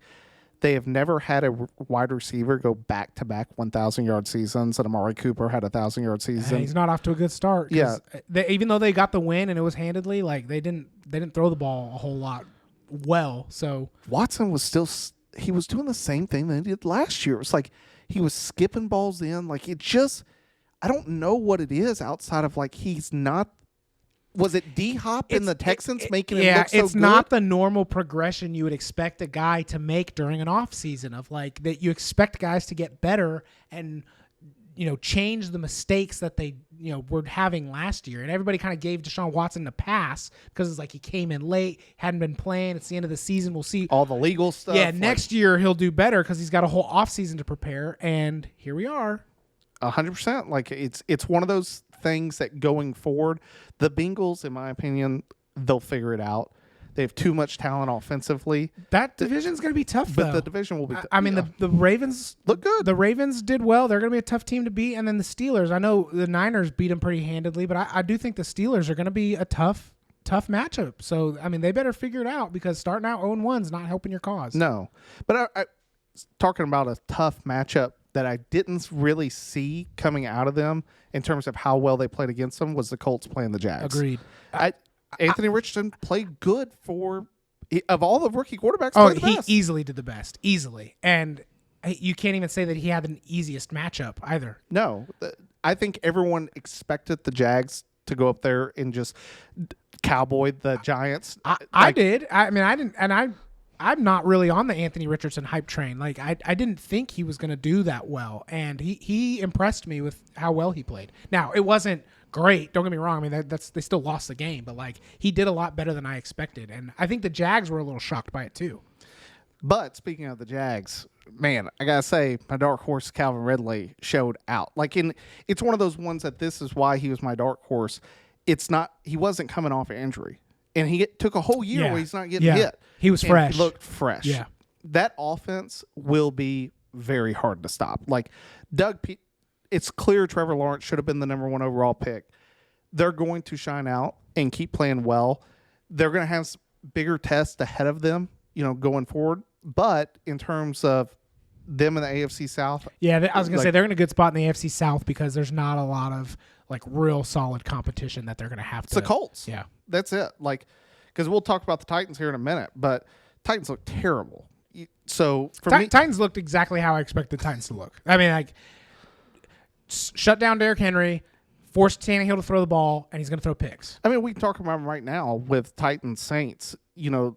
they have never had a wide receiver go back-to-back 1,000-yard seasons, and Amari Cooper had a 1,000-yard season. He's not off to a good start. Yeah, even though they got the win and it was handedly, like, they didn't throw the ball a whole lot well. So Watson was still, he was doing the same thing that he did last year. It was like he was skipping balls in. Like, it just, I don't know what it is outside of, like, he's not. Was it D-Hop and the Texans making it look so good? Yeah, it's not the normal progression you would expect a guy to make during an offseason of, like, that you expect guys to get better and, change the mistakes that they, were having last year. And everybody kind of gave Deshaun Watson a pass because it's like he came in late, hadn't been playing. It's the end of the season. We'll see. All the legal stuff. Yeah, next year he'll do better because he's got a whole offseason to prepare. And here we are. 100%. Like, it's one of those things that going forward, the Bengals, in my opinion, they'll figure it out. They have too much talent offensively. That division's going to be tough, but though. the division will be I mean, the Ravens look good. The Ravens did well. They're going to be a tough team to beat. And then the Steelers, I know the Niners beat them pretty handedly, but I do think the Steelers are going to be a tough matchup. So, I mean, they better figure it out because starting out 0-1 is not helping your cause. No. But I talking about a tough matchup that I didn't really see coming out of them in terms of how well they played against them was the Colts playing the Jags. Agreed. Anthony Richardson played good of all the rookie quarterbacks. He easily did the best. Easily. And you can't even say that he had an easiest matchup either. No. I think everyone expected the Jags to go up there and just cowboy the Giants. I did. I mean, I didn't, and I'm not really on the Anthony Richardson hype train. Like, I didn't think he was going to do that well, and he impressed me with how well he played. Now, it wasn't great. Don't get me wrong. I mean, they still lost the game, but, like, he did a lot better than I expected, and I think the Jags were a little shocked by it too. But speaking of the Jags, man, I gotta say, my dark horse Calvin Ridley showed out. Like, it's one of those ones that this is why he was my dark horse. He wasn't coming off an injury. And he took a whole year where he's not getting hit. He was fresh. He looked fresh. Yeah. That offense will be very hard to stop. Like, it's clear Trevor Lawrence should have been the number 1 overall pick. They're going to shine out and keep playing well. They're going to have bigger tests ahead of them, going forward. But in terms of them in the AFC South. Yeah, I was going to say they're in a good spot in the AFC South because there's not a lot of, like, real solid competition that they're going to have to. It's the Colts. Yeah. That's it. Like, because we'll talk about the Titans here in a minute, but Titans look terrible. So for me, Titans looked exactly how I expected the Titans to look. I mean, like, shut down Derrick Henry, force Tannehill to throw the ball, and he's going to throw picks. I mean, we can talk about them right now with Titans Saints. They're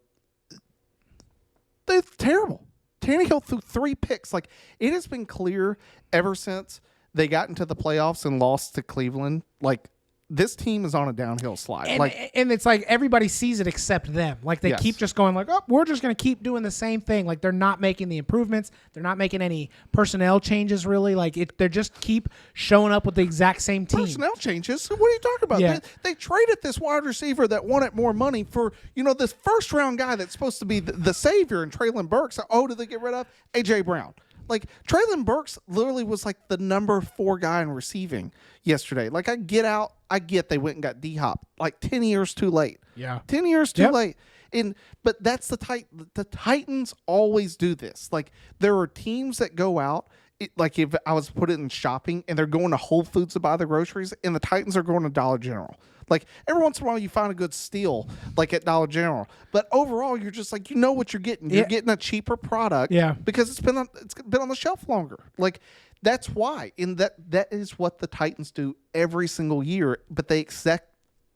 terrible. Tannehill threw 3 picks. Like, it has been clear ever since they got into the playoffs and lost to Cleveland. Like, this team is on a downhill slide. And it's like everybody sees it except them. Like, they keep just going like, oh, we're just going to keep doing the same thing. Like, they're not making the improvements. They're not making any personnel changes, really. Like, they're just keep showing up with the exact same team. Personnel changes? What are you talking about? Yeah. They traded this wide receiver that wanted more money for, this first-round guy that's supposed to be the savior in Traylon Burks. Oh, did they get rid of? A.J. Brown. Like, Traylon Burks literally was like the number 4 guy in receiving yesterday. Like, I get they went and got D-Hop like 10 years too late. Yeah. 10 years too late. But that's the Titans always do this. Like, there are teams that go out, like if I was put it in shopping and they're going to Whole Foods to buy the groceries and the Titans are going to Dollar General. Like, every once in a while you find a good steal, like at Dollar General. But overall, you're just like, what you're getting. You're getting a cheaper product because it's been on the shelf longer. Like, that's why. And that is what the Titans do every single year. But they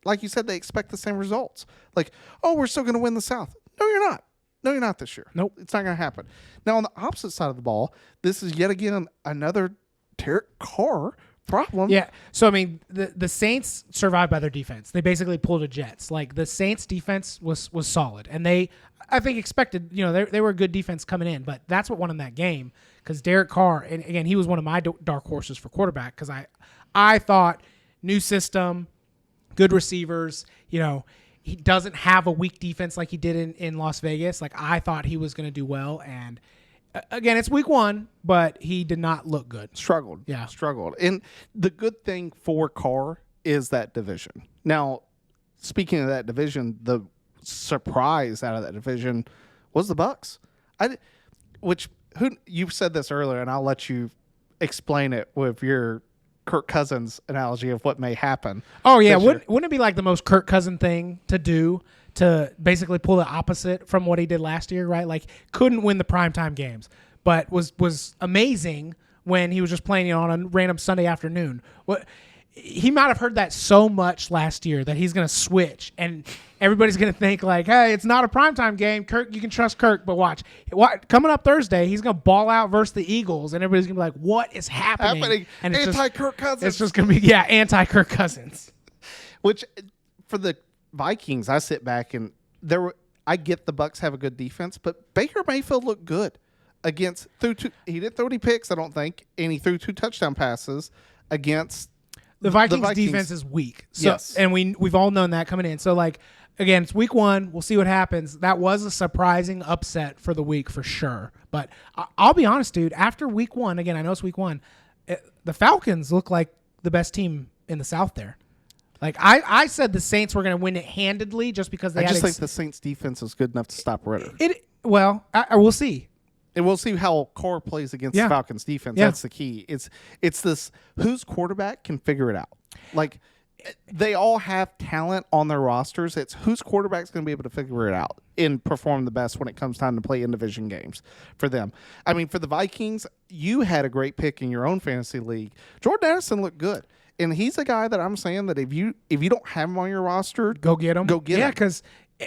like you said, they expect the same results. Like, oh, we're still going to win the South. No, you're not. No, you're not this year. Nope. It's not going to happen. Now, on the opposite side of the ball, this is yet again another Derek Carr problem. Yeah. So, I mean, the Saints survived by their defense. They basically pulled a Jets. Like, the Saints' defense was solid. And they, I think, expected, they were a good defense coming in. But that's what won them that game. Because Derek Carr, and again, he was one of my dark horses for quarterback. Because I thought new system, good receivers, he doesn't have a weak defense like he did in Las Vegas. Like, I thought he was going to do well. And again, it's week 1, but he did not look good. Struggled. Yeah. Struggled. And the good thing for Carr is that division. Now, speaking of that division, the surprise out of that division was the Bucs. You've said this earlier, and I'll let you explain it with your Kirk Cousins analogy of what may happen. Oh, yeah. Wouldn't it be like the most Kirk Cousins thing to do to basically pull the opposite from what he did last year, right? Like, couldn't win the primetime games, but was amazing when he was just playing on a random Sunday afternoon. He might have heard that so much last year that he's going to switch, and everybody's going to think like, hey, it's not a primetime game. Kirk, you can trust Kirk, but watch. Coming up Thursday, he's going to ball out versus the Eagles, and everybody's going to be like, what is happening? And it's anti-Kirk Cousins. It's just going to be, anti-Kirk Cousins. Which, for the Vikings, I sit back and I get the Bucs have a good defense, but Baker Mayfield looked good he didn't throw any picks, I don't think, and he threw 2 touchdown passes against the Vikings defense is weak. So, yes. And we've all known that coming in. So, like, again, it's week 1. We'll see what happens. That was a surprising upset for the week for sure. But I'll be honest, dude, after week 1, again, I know it's week 1, the Falcons look like the best team in the South there. Like, I said the Saints were going to win it handedly just because they I just think the Saints defense is good enough to stop Ritter. We'll see. And we'll see how Carr plays against the Falcons defense. Yeah. That's the key. It's this whose quarterback can figure it out. Like, they all have talent on their rosters. It's whose quarterback's going to be able to figure it out and perform the best when it comes time to play in division games for them. I mean, for the Vikings, you had a great pick in your own fantasy league. Jordan Addison looked good. And he's a guy that I'm saying that if you don't have him on your roster, go get him. him. Yeah, because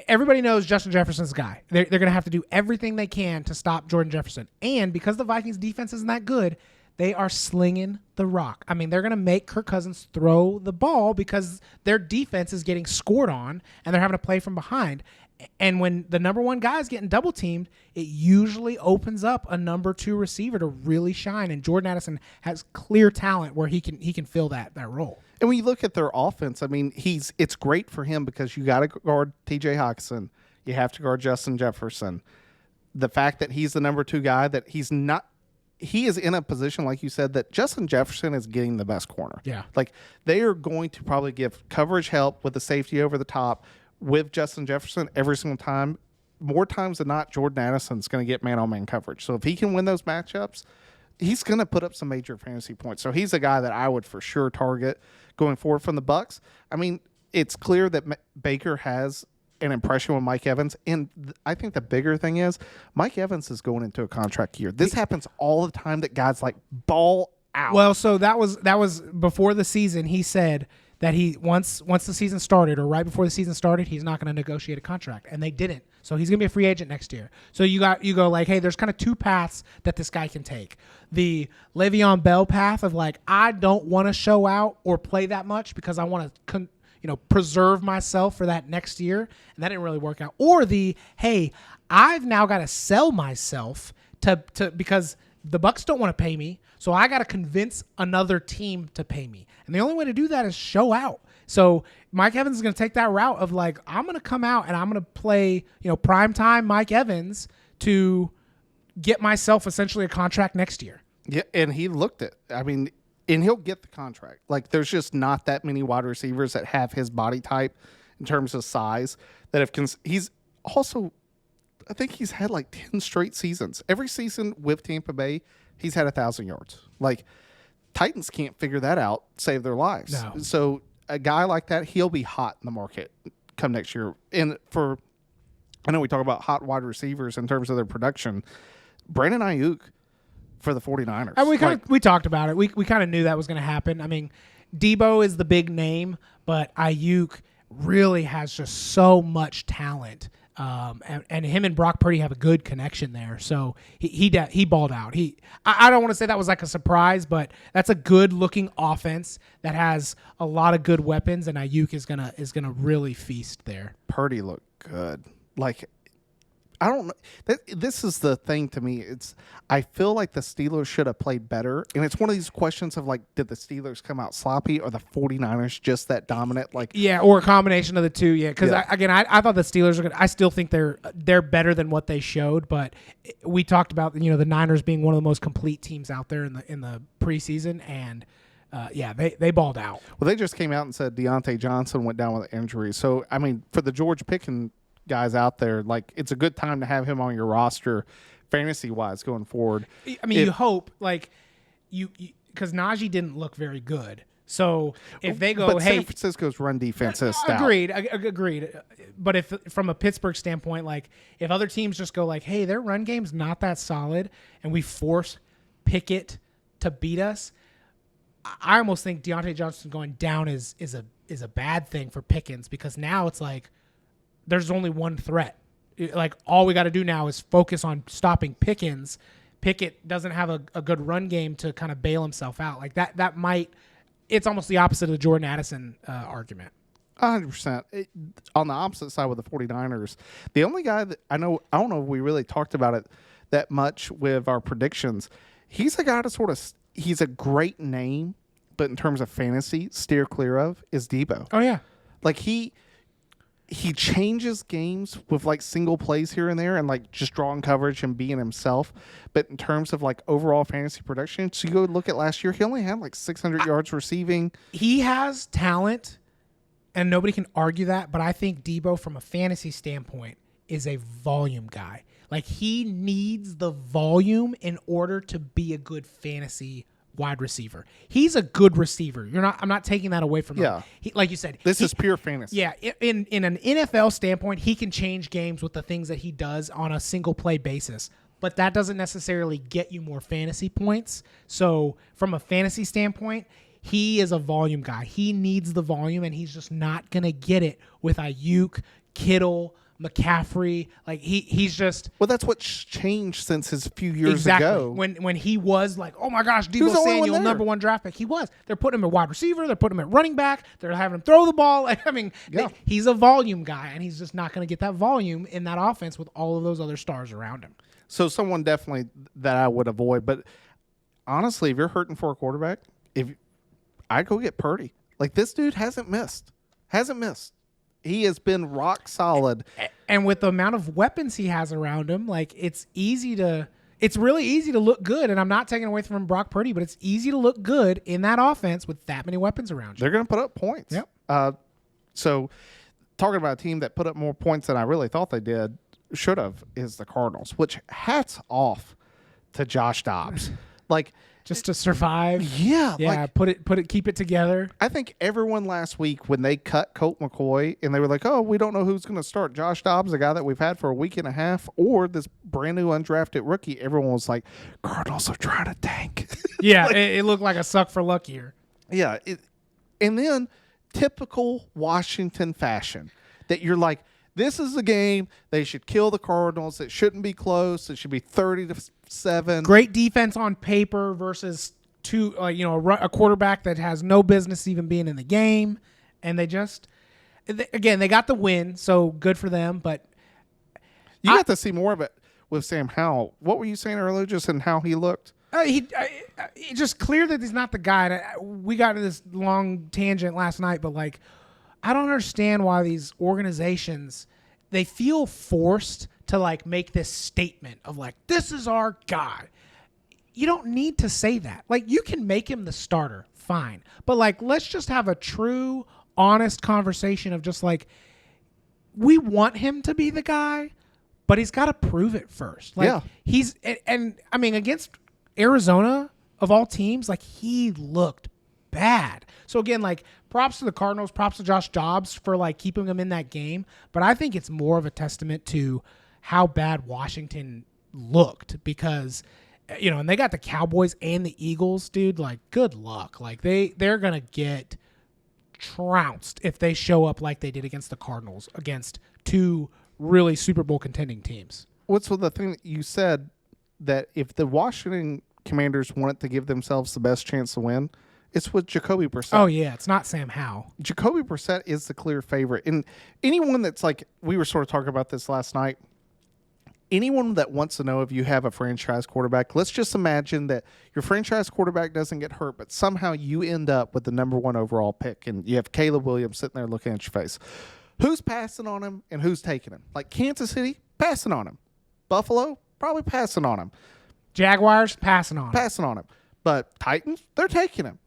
everybody knows Justin Jefferson's the guy. They're going to have to do everything they can to stop Jordan Jefferson. And because the Vikings defense isn't that good, they are slinging the rock. I mean, they're going to make Kirk Cousins throw the ball because their defense is getting scored on and they're having to play from behind. And when the number 1 guy is getting double teamed, it usually opens up a number 2 receiver to really shine. And Jordan Addison has clear talent where he can fill that role. And when you look at their offense, I mean, it's great for him because you got to guard T.J. Hockenson, you have to guard Justin Jefferson. The fact that he's the number 2 guy, that he is in a position, like you said, that Justin Jefferson is getting the best corner. Yeah, like they are going to probably give coverage help with the safety over the top with Justin Jefferson every single time. More times than not, Jordan Addison's going to get man-on-man coverage. So if he can win those matchups, he's going to put up some major fantasy points. So he's a guy that I would for sure target going forward from the Bucs. I mean, it's clear that Baker has an impression with Mike Evans, and I think the bigger thing is Mike Evans is going into a contract year. This happens all the time that guys like ball out. Well, so that was before the season. He said that he once the season started or right before the season started, he's not going to negotiate a contract, and they didn't. So he's going to be a free agent next year. So you go like, hey, there's kind of 2 paths that this guy can take. The Le'Veon Bell path of like, I don't want to show out or play that much because I want to preserve myself for that next year, and that didn't really work out. Or the, hey, I've now got to sell myself to because the Bucs don't want to pay me, so I got to convince another team to pay me. And the only way to do that is show out. So Mike Evans is going to take that route of like, I'm going to come out and I'm going to play, primetime Mike Evans to get myself essentially a contract next year. Yeah, and he looked at, and he'll get the contract. Like, there's just not that many wide receivers that have his body type in terms of size that he's also, I think he's had like 10 straight seasons. Every season with Tampa Bay, he's had 1,000 yards. Like, Titans can't figure that out, save their lives. No. So a guy like that, he'll be hot in the market come next year. And I know we talk about hot wide receivers in terms of their production. Brandon Ayuk for the 49ers. And we talked about it. We kind of knew that was going to happen. I mean, Debo is the big name, but Ayuk really has just so much talent. And him and Brock Purdy have a good connection there. So he balled out. I don't want to say that was like a surprise, but that's a good looking offense that has a lot of good weapons, and Ayuk is gonna really feast there. Purdy looked good. Like, I don't know. This is the thing to me. I feel like the Steelers should have played better. And it's one of these questions of, like, did the Steelers come out sloppy or the 49ers just that dominant? Like, yeah, or a combination of the two. Yeah, because I thought the Steelers are good. I still think they're better than what they showed. But we talked about the Niners being one of the most complete teams out there in the preseason, and they balled out. Well, they just came out and said Deontay Johnson went down with an injury. So, I mean, for the George Pickens guys out there, like, it's a good time to have him on your roster fantasy wise going forward. I mean, you hope, like, you because Najee didn't look very good. So if they go, but hey, San Francisco's run defense is stout. Agreed. But if from a Pittsburgh standpoint, like, if other teams just go like, hey, their run game's not that solid, and we force Pickett to beat us, I almost think Deontay Johnson going down is a bad thing for Pickens, because now it's like, there's only one threat. Like, all we got to do now is focus on stopping Pickens. Pickett doesn't have a good run game to kind of bail himself out. Like, that might – it's almost the opposite of the Jordan Addison argument. 100%. On the opposite side with the 49ers, the only guy that I don't know if we really talked about it that much with our predictions, he's a guy to he's a great name, but in terms of fantasy, steer clear of, is Debo. Oh, yeah. Like, he changes games with, like, single plays here and there and, like, just drawing coverage and being himself. But in terms of, like, overall fantasy production, so you go look at last year, he only had like 600 yards receiving. He has talent, and nobody can argue that. But I think Debo, from a fantasy standpoint, is a volume guy. Like, he needs the volume in order to be a good fantasy wide receiver. He's a good receiver. I'm not taking that away from him. Like you said, this is pure fantasy. Yeah, in an NFL standpoint, he can change games with the things that he does on a single play basis. But that doesn't necessarily get you more fantasy points. So from a fantasy standpoint, he is a volume guy. He needs the volume, and he's just not going to get it with Ayuk, Kittle, McCaffrey. Like, he's just... Well, that's what's changed since his few years ago. When he was like, oh my gosh, Deebo Samuel, number one draft pick. He was. They're putting him at wide receiver. They're putting him at running back. They're having him throw the ball. Like, I mean, he's a volume guy, and he's just not going to get that volume in that offense with all of those other stars around him. So someone definitely that I would avoid. But honestly, if you're hurting for a quarterback, I'd go get Purdy. Like, this dude hasn't missed. He has been rock solid. And with the amount of weapons he has around him, like, it's really easy to look good. And I'm not taking away from Brock Purdy, but it's easy to look good in that offense with that many weapons around you. They're going to put up points. Yep. So talking about a team that put up more points than I really thought they should have, is the Cardinals, which hats off to Josh Dobbs. Like, just to survive. Yeah. Like, keep it together. I think everyone last week, when they cut Colt McCoy and they were like, oh, we don't know who's going to start, Josh Dobbs, a guy that we've had for a week and a half, or this brand new undrafted rookie, everyone was like, Cardinals are trying to tank. Yeah, like, it looked like a suck for luck year. Yeah. And then typical Washington fashion that you're like, this is the game. They should kill the Cardinals. It shouldn't be close. It should be 30-7. Great defense on paper versus a quarterback that has no business even being in the game, and they got the win, so good for them. But you got to see more of it with Sam Howell. What were you saying earlier, just in how he looked? It's just clear that he's not the guy. We got into this long tangent last night, but like, I don't understand why these organizations, they feel forced to like make this statement of like, this is our guy. You don't need to say that. Like, you can make him the starter, fine. But like, let's just have a true, honest conversation of just like, we want him to be the guy, but he's got to prove it first. Like, and I mean, against Arizona of all teams, like, he looked bad. So again, like, props to the Cardinals, props to Josh Dobbs for like keeping them in that game. But I think it's more of a testament to how bad Washington looked, because, and they got the Cowboys and the Eagles, dude. Like, good luck. Like, they're gonna get trounced if they show up like they did against the Cardinals, against two really Super Bowl contending teams. What's the thing that you said, that if the Washington Commanders wanted to give themselves the best chance to win, it's with Jacoby Brissett. Oh, yeah. It's not Sam Howell. Jacoby Brissett is the clear favorite. And anyone that's like, we were sort of talking about this last night, anyone that wants to know if you have a franchise quarterback, let's just imagine that your franchise quarterback doesn't get hurt, but somehow you end up with the number 1 overall pick, and you have Caleb Williams sitting there looking at your face. Who's passing on him and who's taking him? Like Kansas City, passing on him. Buffalo, probably passing on him. Jaguars, passing on him. Passing on him. But Titans, they're taking him.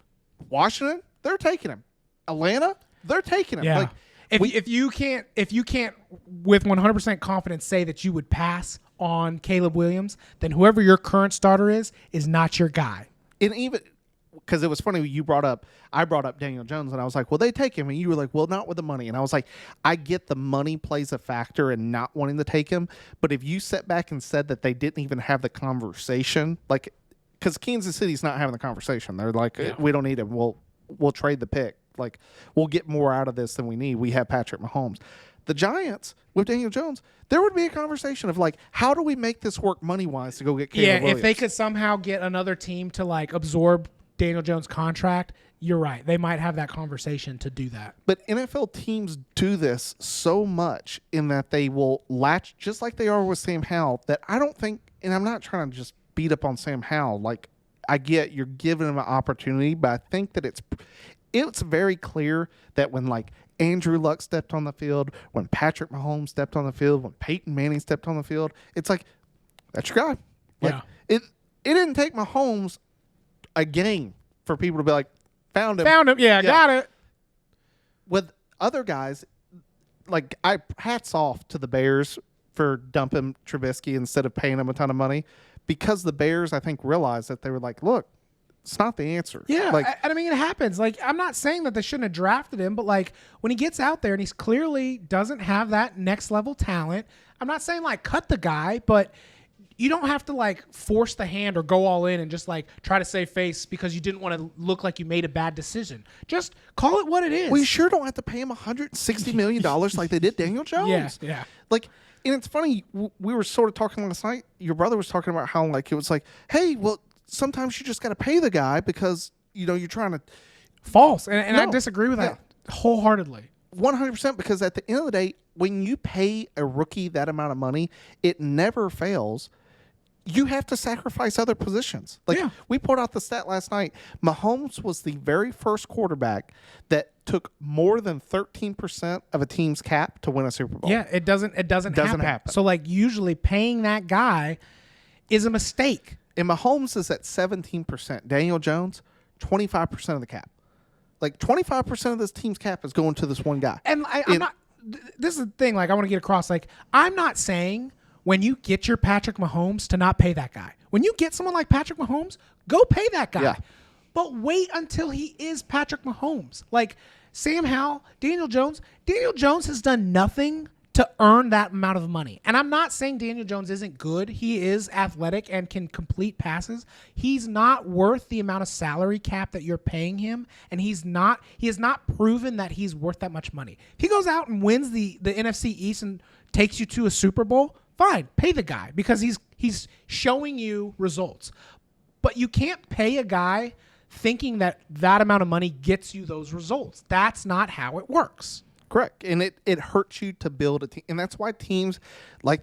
Washington, they're taking him. Atlanta, they're taking him. Yeah. Like, if you can't with 100% confidence say that you would pass on Caleb Williams, then whoever your current starter is not your guy. And even because it was funny, I brought up Daniel Jones, and I was like, well, they take him. And you were like, well, not with the money. And I was like, I get the money plays a factor in not wanting to take him. But if you sat back and said that they didn't even have the conversation, like, because Kansas City's not having the conversation. They're like, we don't need him. We'll trade the pick. Like, we'll get more out of this than we need. We have Patrick Mahomes. The Giants, with Daniel Jones, there would be a conversation of, like, how do we make this work money-wise to go get Caleb Williams? If they could somehow get another team to, like, absorb Daniel Jones' contract, you're right. They might have that conversation to do that. But NFL teams do this so much in that they will latch, just like they are with Sam Howell, that I don't think, and I'm not trying to just beat up on Sam Howell. Like, I get you're giving him an opportunity, but I think that it's very clear that when, like, Andrew Luck stepped on the field, when Patrick Mahomes stepped on the field, when Peyton Manning stepped on the field, it's like, that's your guy. Like, it didn't take Mahomes a game for people to be like, found him. Yeah, got it. With other guys, like, hats off to the Bears for dumping Trubisky instead of paying him a ton of money, because the Bears, I think, realized that they were like, look, it's not the answer. Yeah, like, I mean, it happens. Like, I'm not saying that they shouldn't have drafted him, but, like, when he gets out there and he's clearly doesn't have that next level talent, I'm not saying, like, cut the guy, but you don't have to, like, force the hand or go all in and just, like, try to save face because you didn't want to look like you made a bad decision. Just call it what it is. We sure don't have to pay him $160 million like they did Daniel Jones. Yeah. Like, and it's funny, we were sort of talking last night. Your brother was talking about how, like, it was like, hey, well, sometimes you just got to pay the guy because, you know, you're trying to. False. And I disagree with that wholeheartedly. 100%, because at the end of the day, when you pay a rookie that amount of money, it never fails. You have to sacrifice other positions. Like, we put out the stat last night. Mahomes was the very first quarterback that took more than 13% of a team's cap to win a Super Bowl. Yeah, it doesn't happen. So, like, usually paying that guy is a mistake. And Mahomes is at 17%. Daniel Jones, 25% of the cap. Like, 25% of this team's cap is going to this one guy. And I'm not. This is the thing. Like, I want to get across. Like, I'm not saying when you get your Patrick Mahomes to not pay that guy. When you get someone like Patrick Mahomes, go pay that guy. Yeah. But wait until he is Patrick Mahomes. Like Sam Howell, Daniel Jones has done nothing to earn that amount of money. And I'm not saying Daniel Jones isn't good. He is athletic and can complete passes. He's not worth the amount of salary cap that you're paying him, and he has not proven that he's worth that much money. If he goes out and wins the NFC East and takes you to a Super Bowl, fine, pay the guy because he's showing you results. But you can't pay a guy thinking that amount of money gets you those results. That's not how it works. Correct. And it hurts you to build a team. And that's why teams like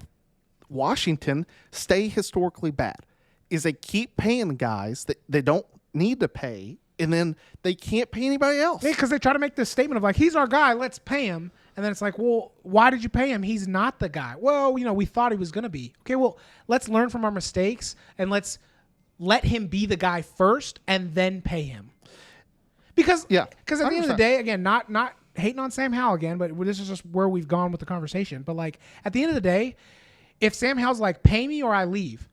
Washington stay historically bad, is they keep paying guys that they don't need to pay, and then they can't pay anybody else. Yeah, because they try to make this statement of like, he's our guy, let's pay him. And then it's like, well, why did you pay him? He's not the guy. Well, you know, we thought he was going to be. Okay, well, let's learn from our mistakes and let's let him be the guy first and then pay him. Because at the end of the day, again, not hating on Sam Howell again, but this is just where we've gone with the conversation. But like at the end of the day, if Sam Howell's like, pay me or I leave,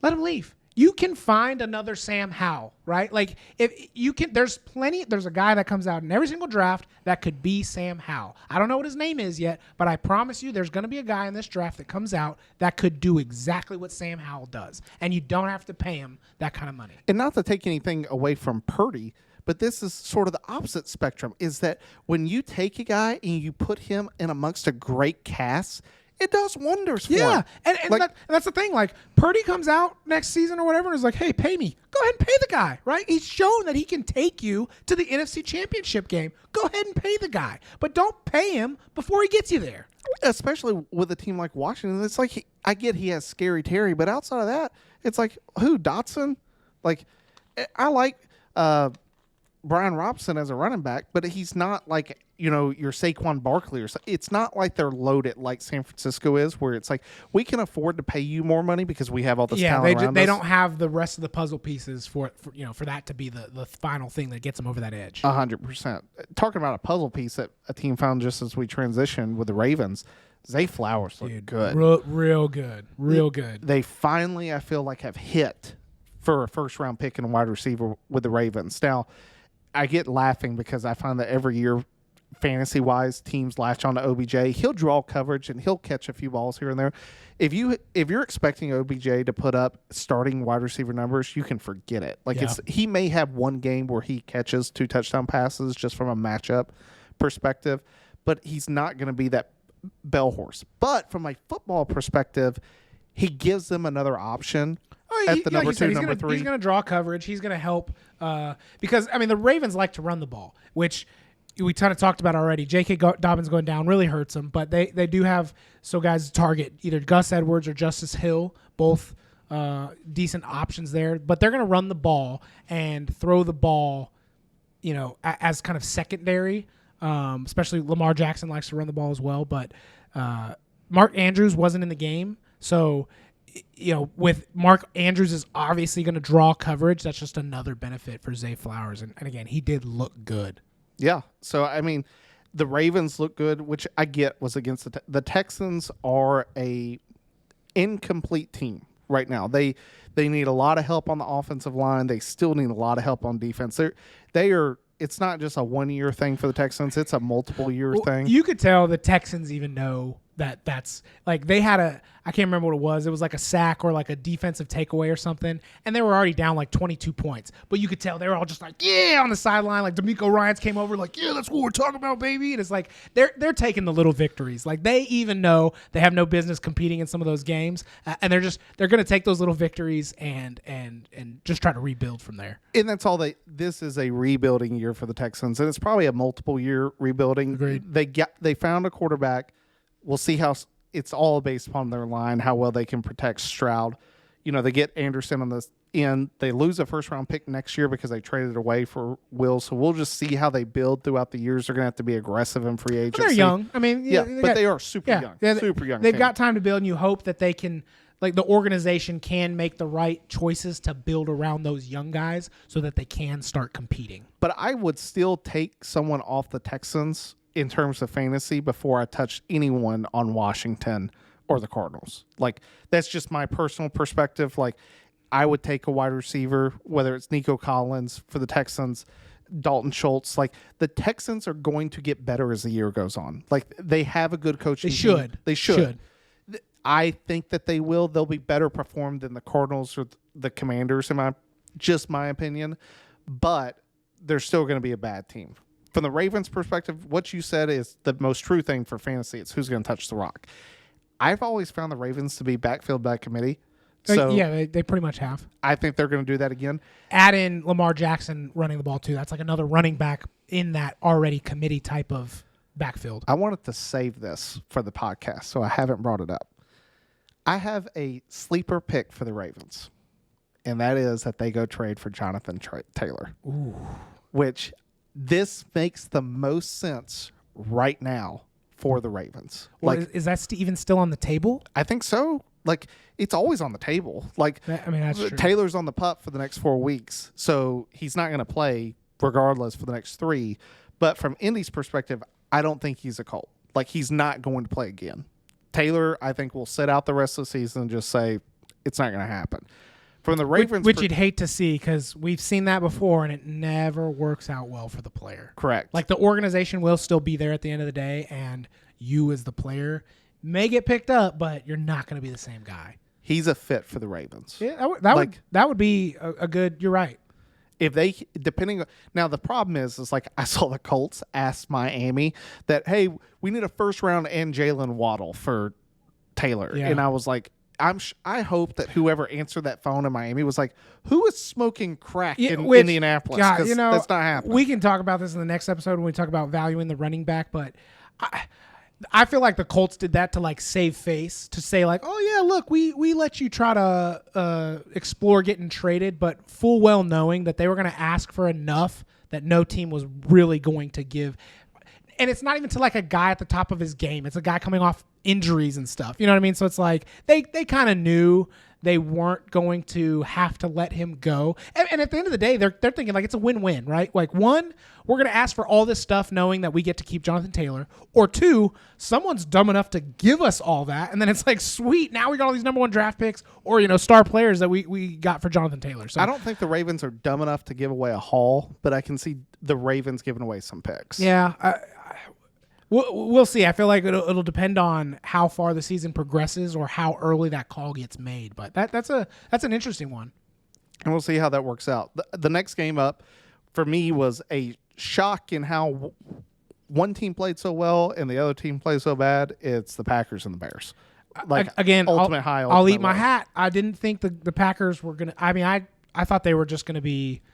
let him leave. You can find another Sam Howell, right? Like if you can, there's a guy that comes out in every single draft that could be Sam Howell. I don't know what his name is yet, but I promise you there's going to be a guy in this draft that comes out that could do exactly what Sam Howell does. And you don't have to pay him that kind of money. And not to take anything away from Purdy, But this is sort of the opposite spectrum, is that when you take a guy and you put him in amongst a great cast, it does wonders for him. Yeah, and that's the thing. Like, Purdy comes out next season or whatever and is like, hey, pay me. Go ahead and pay the guy, right? He's shown that he can take you to the NFC Championship game. Go ahead and pay the guy. But don't pay him before he gets you there. Especially with a team like Washington. It's like, I get he has Scary Terry, but outside of that, it's like, who, Dotson? Like, I like Brian Robson as a running back, but he's not like, your Saquon Barkley or something. It's not like they're loaded like San Francisco is, where it's like, we can afford to pay you more money because we have all this talent around us. They don't have the rest of the puzzle pieces for that to be the final thing that gets them over that edge. 100%. Talking about a puzzle piece that a team found just as we transitioned with the Ravens, Zay Flowers looked good. Real good. They finally, I feel like, have hit for a first-round pick and a wide receiver with the Ravens. Now, I get laughing because I find that every year, fantasy-wise, teams latch on to OBJ. He'll draw coverage and he'll catch a few balls here and there. If you're expecting OBJ to put up starting wide receiver numbers, you can forget it. Like, he may have one game where he catches 2 touchdown passes just from a matchup perspective, but he's not going to be that bell horse. But from a football perspective, he gives them another option. At the number 2, number 3. He's going to draw coverage. He's going to help because, the Ravens like to run the ball, which we kind of talked about already. J.K. Dobbins going down really hurts them, but they do have guys to target either Gus Edwards or Justice Hill, both decent options there. But they're going to run the ball and throw the ball, as kind of secondary. Especially Lamar Jackson likes to run the ball as well. But Mark Andrews wasn't in the game, so with Mark Andrews is obviously going to draw coverage. That's just another benefit for Zay Flowers. And again, he did look good. Yeah. So, the Ravens look good, which I get was against the Texans are a incomplete team right now. They need a lot of help on the offensive line. They still need a lot of help on defense. It's not just a 1-year thing for the Texans. It's a multiple-year thing. You could tell the Texans even know that's like they had I can't remember what it was. It was like a sack or like a defensive takeaway or something, and they were already down like 22 points. But you could tell they were all just like, yeah, on the sideline. Like D'Amico Ryans came over like, yeah, that's what we're talking about, baby. And it's like they're taking the little victories. Like they even know they have no business competing in some of those games, and they're going to take those little victories and just try to rebuild from there. And that's all this is a rebuilding year for the Texans, and it's probably a multiple year rebuilding. Agreed. They found a quarterback. We'll see how it's all based upon their line, how well they can protect Stroud. They get Anderson on the end. They lose a first-round pick next year because they traded away for Will. So we'll just see how they build throughout the years. They're going to have to be aggressive in free agency. Well, they're young. They are super young. Super young. They've got time to build, and you hope that they can, like the organization can make the right choices to build around those young guys so that they can start competing. But I would still take someone off the Texans in terms of fantasy before I touch anyone on Washington or the Cardinals. Like, that's just my personal perspective. Like, I would take a wide receiver, whether it's Nico Collins for the Texans, Dalton Schultz. Like, the Texans are going to get better as the year goes on. Like, they have a good coaching team. They should. I think that they will. They'll be better performed than the Cardinals or the Commanders, in my opinion. But they're still going to be a bad team. From the Ravens' perspective, what you said is the most true thing for fantasy. It's who's going to touch the rock. I've always found the Ravens to be backfield by committee. So yeah, they pretty much have. I think they're going to do that again. Add in Lamar Jackson running the ball, too. That's like another running back in that already committee type of backfield. I wanted to save this for the podcast, so I haven't brought it up. I have a sleeper pick for the Ravens, and that is that they go trade for Jonathan Taylor. Ooh. Which this makes the most sense right now for the Ravens. Well, is that even still on the table? I think so. Like, it's always on the table. Like, that's true. Taylor's on the pup for the next 4 weeks, so he's not going to play regardless for the next 3. But from Indy's perspective, I don't think he's a Colt. Like, he's not going to play again. Taylor, I think, will sit out the rest of the season and just say it's not going to happen. From the Ravens, which you'd hate to see because we've seen that before and it never works out well for the player. Correct. Like the organization will still be there at the end of the day, and you as the player may get picked up, but you're not going to be the same guy. He's a fit for the Ravens. Yeah, that would be a good. You're right. if they now the problem is like I saw the Colts ask Miami that, hey, we need a first round and Jalen Waddle for Taylor, and I was like, I hope that whoever answered that phone in Miami was like, who is smoking crack in Indianapolis? God, that's not happening. We can talk about this in the next episode when we talk about valuing the running back, but I feel like the Colts did that to like save face, to say like, oh yeah, look, we let you try to explore getting traded, but full well knowing that they were going to ask for enough that no team was really going to give. And it's not even to like a guy at the top of his game. It's a guy coming off injuries and stuff. You know what I mean? So it's like they kind of knew they weren't going to have to let him go. And at the end of the day, they're thinking like it's a win-win, right? Like, one, we're going to ask for all this stuff knowing that we get to keep Jonathan Taylor. Or two, someone's dumb enough to give us all that. And then it's like, sweet, now we got all these number one draft picks or, star players that we got for Jonathan Taylor. So I don't think the Ravens are dumb enough to give away a haul, but I can see the Ravens giving away some picks. Yeah, we'll see. I feel like it'll depend on how far the season progresses or how early that call gets made. But that's an interesting one. And we'll see how that works out. The next game up for me was a shock in how one team played so well and the other team played so bad. It's the Packers and the Bears. Like, again, I'll eat my low. hat. I didn't think the Packers were going to – I mean, I thought they were just going to be –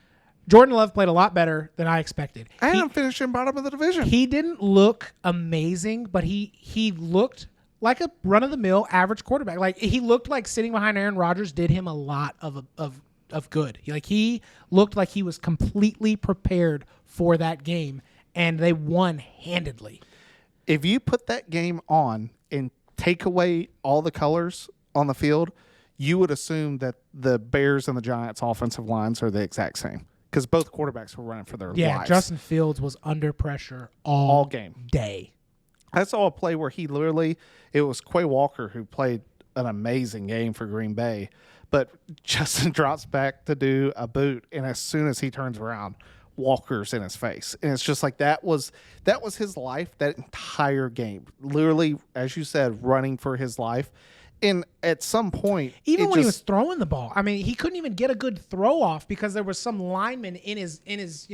Jordan Love played a lot better than I expected. I had him finishing bottom of the division. He didn't look amazing, but he looked like a run-of-the-mill average quarterback. Like, he looked like sitting behind Aaron Rodgers did him a lot of good. He looked like he was completely prepared for that game, and they won handedly. If you put that game on and take away all the colors on the field, you would assume that the Bears and the Giants' offensive lines are the exact same. Because both quarterbacks were running for their lives. Yeah, Justin Fields was under pressure all game day. I saw a play where it was Quay Walker who played an amazing game for Green Bay, but Justin drops back to do a boot, and as soon as he turns around, Walker's in his face. And it's just like that was his life, that entire game. Literally, as you said, running for his life. And at some point, even when he was throwing the ball, I mean, he couldn't even get a good throw off because there was some lineman in his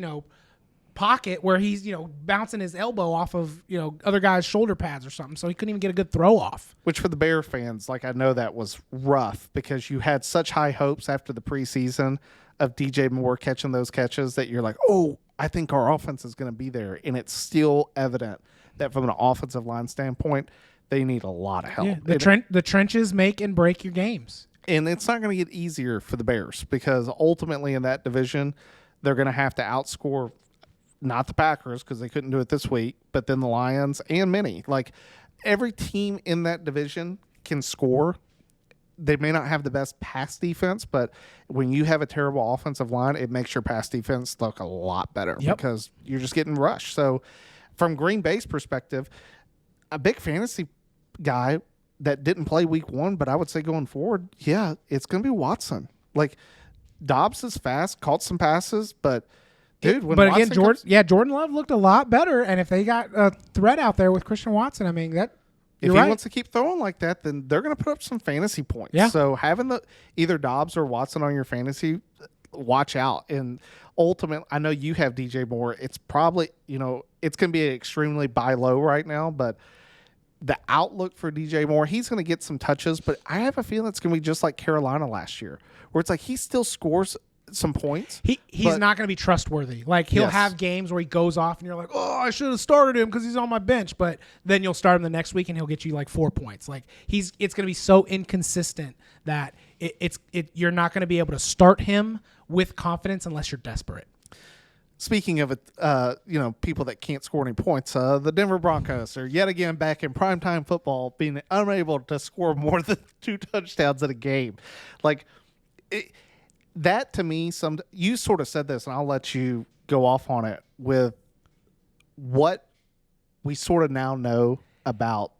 pocket where he's bouncing his elbow off of other guys' shoulder pads or something, so he couldn't even get a good throw off. Which for the Bear fans, like I know that was rough because you had such high hopes after the preseason of DJ Moore catching those catches that you're like, oh, I think our offense is going to be there, and it's still evident that from an offensive line standpoint, they need a lot of help. Yeah, the trenches make and break your games. And it's not going to get easier for the Bears because ultimately in that division, they're going to have to outscore not the Packers because they couldn't do it this week, but then the Lions and many. Like every team in that division can score. They may not have the best pass defense, but when you have a terrible offensive line, it makes your pass defense look a lot better because you're just getting rushed. So from Green Bay's perspective, a big fantasy guy that didn't play week one, but I would say going forward, yeah, it's going to be Watson. Like Dobbs is fast, caught some passes, but dude, Jordan Love looked a lot better, and if they got a threat out there with Christian Watson, I mean that. If he wants to keep throwing like that, then they're going to put up some fantasy points. Yeah. So having either Dobbs or Watson on your fantasy, watch out. And ultimately, I know you have DJ Moore. It's probably it's going to be extremely buy low right now, but the outlook for DJ Moore, he's going to get some touches, but I have a feeling it's going to be just like Carolina last year, where it's like he still scores some points. He's not going to be trustworthy. Like he'll have games where he goes off and you're like, oh, I should have started him because he's on my bench. But then you'll start him the next week and he'll get you like 4 points. Like it's going to be so inconsistent that you're not going to be able to start him with confidence unless you're desperate. Speaking of people that can't score any points, the Denver Broncos are yet again back in primetime football, being unable to score more than 2 touchdowns in a game. Like that to me, you sort of said this, and I'll let you go off on it with what we sort of now know about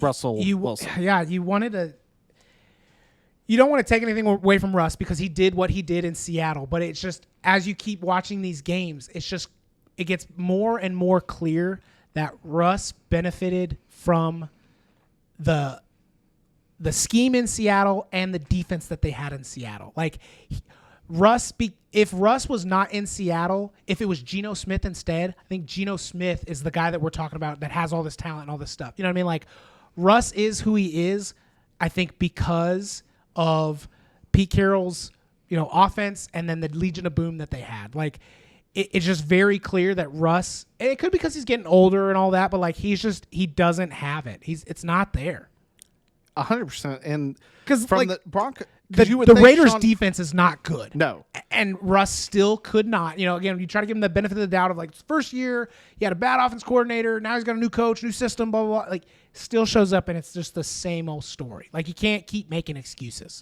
Russell Wilson. Yeah, you don't want to take anything away from Russ because he did what he did in Seattle, but it's just as you keep watching these games, it gets more and more clear that Russ benefited from the scheme in Seattle and the defense that they had in Seattle. Like if Russ was not in Seattle, if it was Geno Smith instead, I think Geno Smith is the guy that we're talking about that has all this talent and all this stuff. You know what I mean? Like, Russ is who he is, I think, because of Pete Carroll's, offense and then the Legion of Boom that they had. Like, it's just very clear that Russ, and it could be because he's getting older and all that, but like he doesn't have it. It's not there. 100%. And because from like, the Broncos, the Raiders defense is not good. No. And Russ still could not. Again, you try to give him the benefit of the doubt of like first year, he had a bad offense coordinator. Now he's got a new coach, new system, blah, blah, blah. Like, still shows up and it's just the same old story. Like, you can't keep making excuses.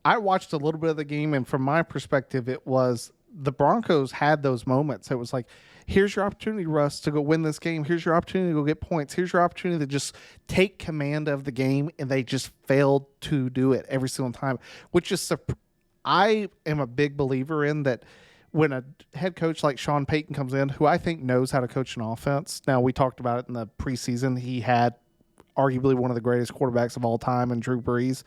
I watched a little bit of the game, and from my perspective, it was the Broncos had those moments. It was like, here's your opportunity, Russ, to go win this game. Here's your opportunity to go get points. Here's your opportunity to just take command of the game, and they just failed to do it every single time, which is I am a big believer in that when a head coach like Sean Payton comes in, who I think knows how to coach an offense. Now, we talked about it in the preseason. He had arguably one of the greatest quarterbacks of all time in Drew Brees.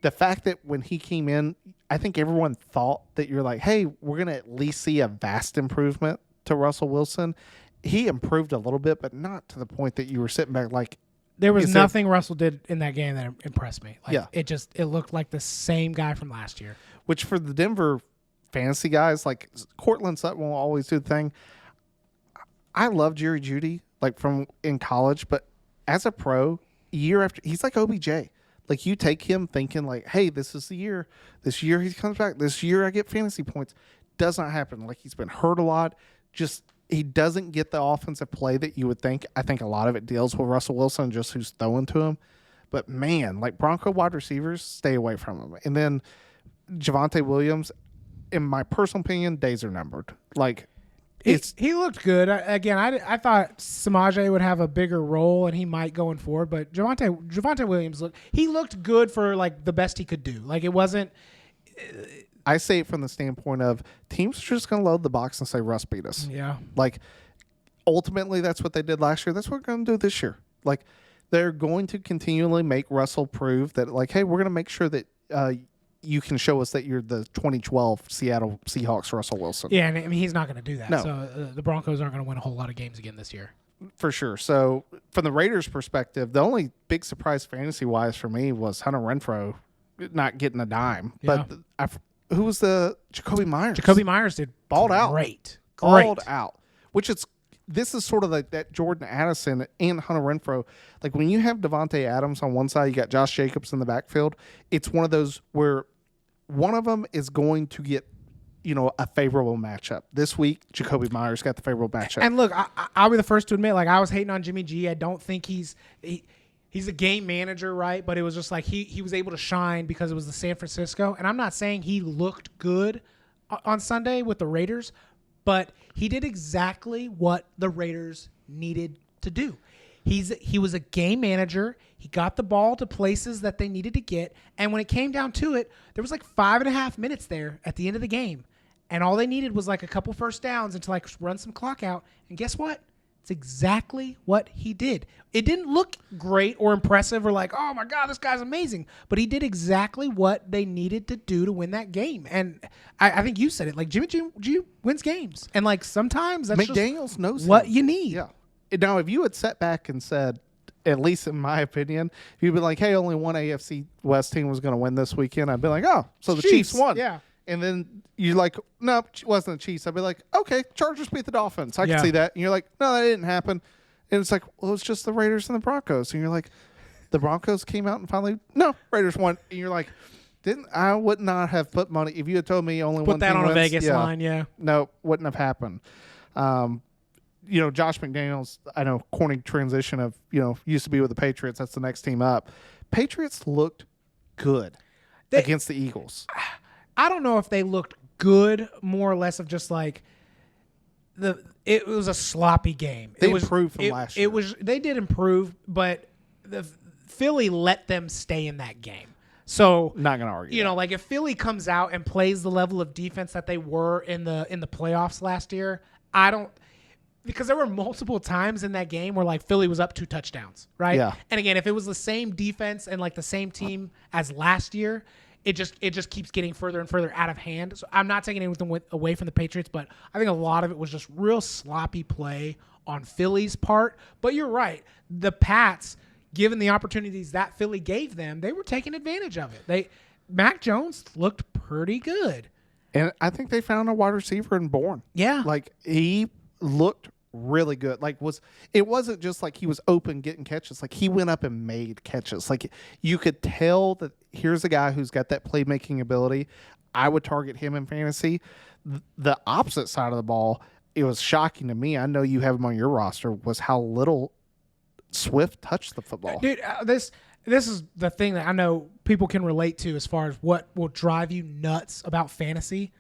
The fact that when he came in, I think everyone thought that you're like, hey, we're going to at least see a vast improvement to Russell Wilson. He improved a little bit, but not to the point that you were sitting back like. There was nothing Russell did in that game that impressed me. Like, yeah. It looked like the same guy from last year. Which for the Denver fantasy guys, like Cortland Sutton will always do the thing. I love Jerry Jeudy, like from in college, but as a pro, year after, he's like OBJ. Like, you take him thinking like, hey, this is the year. This year he comes back. This year I get fantasy points. Does not happen. Like, he's been hurt a lot. Just he doesn't get the offensive play that you would think. I think a lot of it deals with Russell Wilson, just who's throwing to him. But, man, like Bronco wide receivers, stay away from him. And then Javonte Williams, in my personal opinion, days are numbered. Like, he looked good. I thought Samaje would have a bigger role and he might going forward, but Javonte Williams looked good for like the best he could do. Like, it wasn't. I say it from the standpoint of teams are just going to load the box and say Russ beat us. Yeah. Like, ultimately, that's what they did last year. That's what we're going to do this year. Like, they're going to continually make Russell prove that, like, hey, we're going to make sure that you can show us that you're the 2012 Seattle Seahawks Russell Wilson. Yeah, and I mean, he's not going to do that. No. So the Broncos aren't going to win a whole lot of games again this year. For sure. So from the Raiders' perspective, the only big surprise fantasy-wise for me was Hunter Renfrow not getting a dime. Yeah. But who was the Jacoby Myers? Jacoby Myers did balled out. Great. Balled out. This is sort of like that Jordan Addison and Hunter Renfrow. Like, when you have Devontae Adams on one side, you got Josh Jacobs in the backfield. It's one of those where one of them is going to get, a favorable matchup. This week, Jacoby Myers got the favorable matchup. And look, I'll be the first to admit, like, I was hating on Jimmy G. I don't think he's a game manager, right? But it was just like he was able to shine because it was the San Francisco. And I'm not saying he looked good on Sunday with the Raiders, but he did exactly what the Raiders needed to do. He was a game manager. He got the ball to places that they needed to get. And when it came down to it, there was like 5.5 minutes there at the end of the game. And all they needed was like a couple first downs and to like run some clock out. And guess what? It's exactly what he did. It didn't look great or impressive or like, oh my God, this guy's amazing. But he did exactly what they needed to do to win that game. And I think you said it, like Jimmy G wins games. And like sometimes that's McDaniels just knows what him. you need. Yeah. Now, if you had sat back and said, at least in my opinion, if you'd be like, hey, only one AFC West team was going to win this weekend, I'd be like, oh, so the Chiefs won. Yeah. And then you're like, no, it wasn't the Chiefs. I'd be like, okay, Chargers beat the Dolphins. I can see that. And you're like, no, that didn't happen. And it's like, well, it's just the Raiders and the Broncos. And you're like, the Broncos came out and finally, no, Raiders won. And you're like, I would not have put money. If you had told me only Put one that team on wins, a Vegas line, yeah. No, wouldn't have happened. Josh McDaniels, I know, corny transition of, used to be with the Patriots. That's the next team up. Patriots looked good against the Eagles. I don't know if they looked good, more or less of just like it was a sloppy game. They improved from last year. They did improve, but the Philly let them stay in that game. So not gonna argue. Like if Philly comes out and plays the level of defense that they were in the playoffs last year, because there were multiple times in that game where like Philly was up 2 touchdowns, right? Yeah. And again, if it was the same defense and like the same team as last year, it just keeps getting further and further out of hand. So I'm not taking anything away from the Patriots, but I think a lot of it was just real sloppy play on Philly's part. But you're right. The Pats, given the opportunities that Philly gave them, they were taking advantage of it. Mac Jones looked pretty good. And I think they found a wide receiver in Bourne. Yeah. Like, he looked really good. Like, it wasn't just like he was open getting catches. Like, he went up and made catches. Like, you could tell that here's a guy who's got that playmaking ability. I would target him in fantasy. The opposite side of the ball, it was shocking to me. I know you have him on your roster, was how little Swift touched the football. Dude, this is the thing that I know people can relate to as far as what will drive you nuts about fantasy.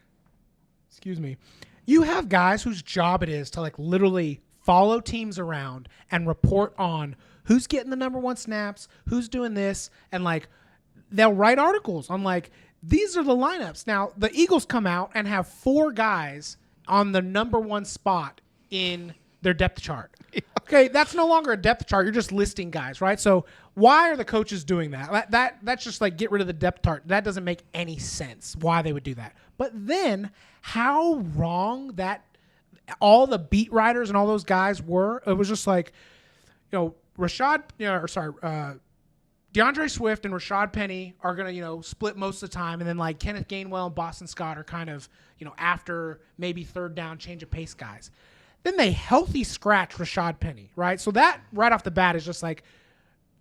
Excuse me. You have guys whose job it is to like literally follow teams around and report on who's getting the number one snaps, who's doing this, and like they'll write articles on like these are the lineups. Now, the Eagles come out and have 4 guys on the number one spot in their depth chart. Okay, that's no longer a depth chart. You're just listing guys, right? So why are the coaches doing that? That's just like get rid of the depth chart. That doesn't make any sense why they would do that. But then how wrong that all the beat writers and all those guys were. It was just like, DeAndre Swift and Rashad Penny are going to, split most of the time. And then like Kenneth Gainwell and Boston Scott are kind of, after maybe third down, change of pace guys. Then they healthy scratch Rashad Penny, right? So that right off the bat is just like,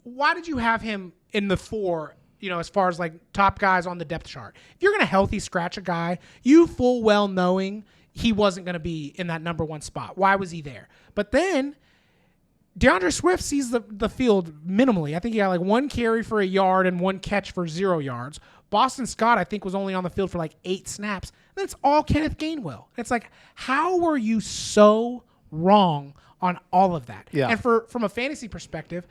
why did you have him in the 4, as far as like top guys on the depth chart? If you're going to healthy scratch a guy, you full well knowing he wasn't going to be in that number one spot. Why was he there? But then DeAndre Swift sees the field minimally. I think he got like 1 carry for 1 yard and 1 catch for 0 yards. Boston Scott, I think, was only on the field for like 8 snaps. And it's all Kenneth Gainwell. It's like, how were you so wrong on all of that? Yeah. And from a fantasy perspective,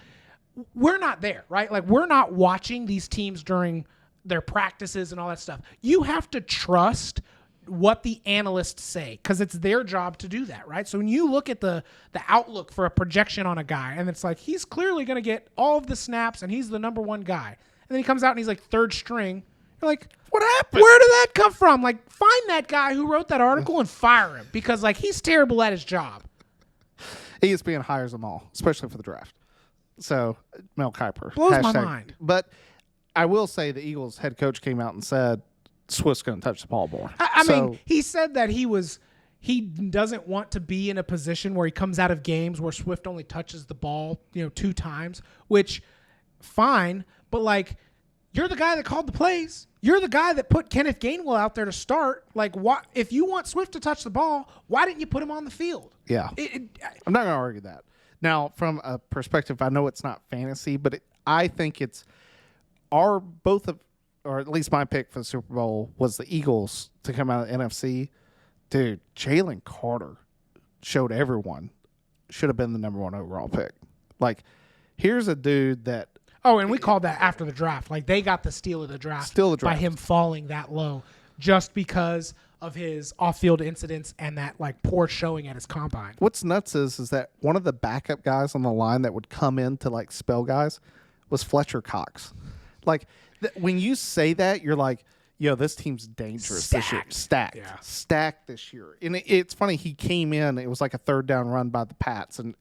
we're not there, right? Like, we're not watching these teams during their practices and all that stuff. You have to trust what the analysts say because it's their job to do that, right? So when you look at the outlook for a projection on a guy, and it's like, he's clearly going to get all of the snaps and he's the number one guy. And then he comes out and he's like 3rd string. You're like, what happened? Where did that come from? Like, find that guy who wrote that article and fire him because like he's terrible at his job. ESPN hires them all, especially for the draft. So Mel Kiper blows my mind. But I will say the Eagles head coach came out and said Swift's going to touch the ball more. I mean, he said that he doesn't want to be in a position where he comes out of games where Swift only touches the ball, 2 times, which fine, but like you're the guy that called the plays. You're the guy that put Kenneth Gainwell out there to start. Like, what if you want Swift to touch the ball, why didn't you put him on the field? Yeah. I'm not going to argue that. Now, from a perspective, I know it's not fantasy, but I think it's or at least my pick for the Super Bowl was the Eagles to come out of the NFC. Dude, Jalen Carter showed everyone should have been the number 1 overall pick. Like, here's a dude that. Oh, and we called that after the draft. Like, they got the steal of the draft by him falling that low just because of his off-field incidents and that, like, poor showing at his combine. What's nuts is that one of the backup guys on the line that would come in to, like, spell guys was Fletcher Cox. Like, when you say that, you're like, yo, this team's dangerous this year. Stacked this year. And it's funny, he came in, it was like a 3rd down run by the Pats, and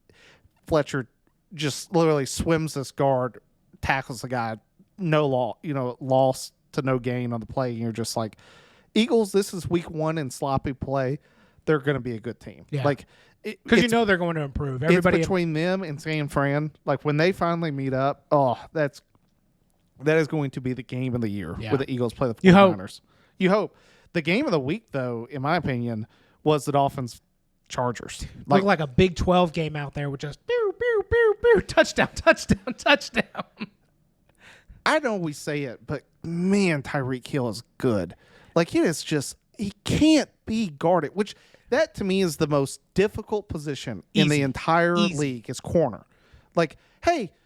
Fletcher just literally swims this guard, tackles the guy, loss to no gain on the play, and you're just like, Eagles, this is week 1 in sloppy play. They're going to be a good team. Yeah. Like, because they're going to improve. It's between them and San Fran. Like, when they finally meet up, that is going to be the game of the year where the Eagles play the 49ers. You hope. The game of the week, though, in my opinion, was the Dolphins-Chargers. Looked like a Big 12 game out there with just pew, pew, pew, pew, touchdown, touchdown, touchdown. I know we say it, but, man, Tyreek Hill is good. Like, it is just – he can't be guarded, which that, to me, is the most difficult position in the entire league is corner. Like, hey –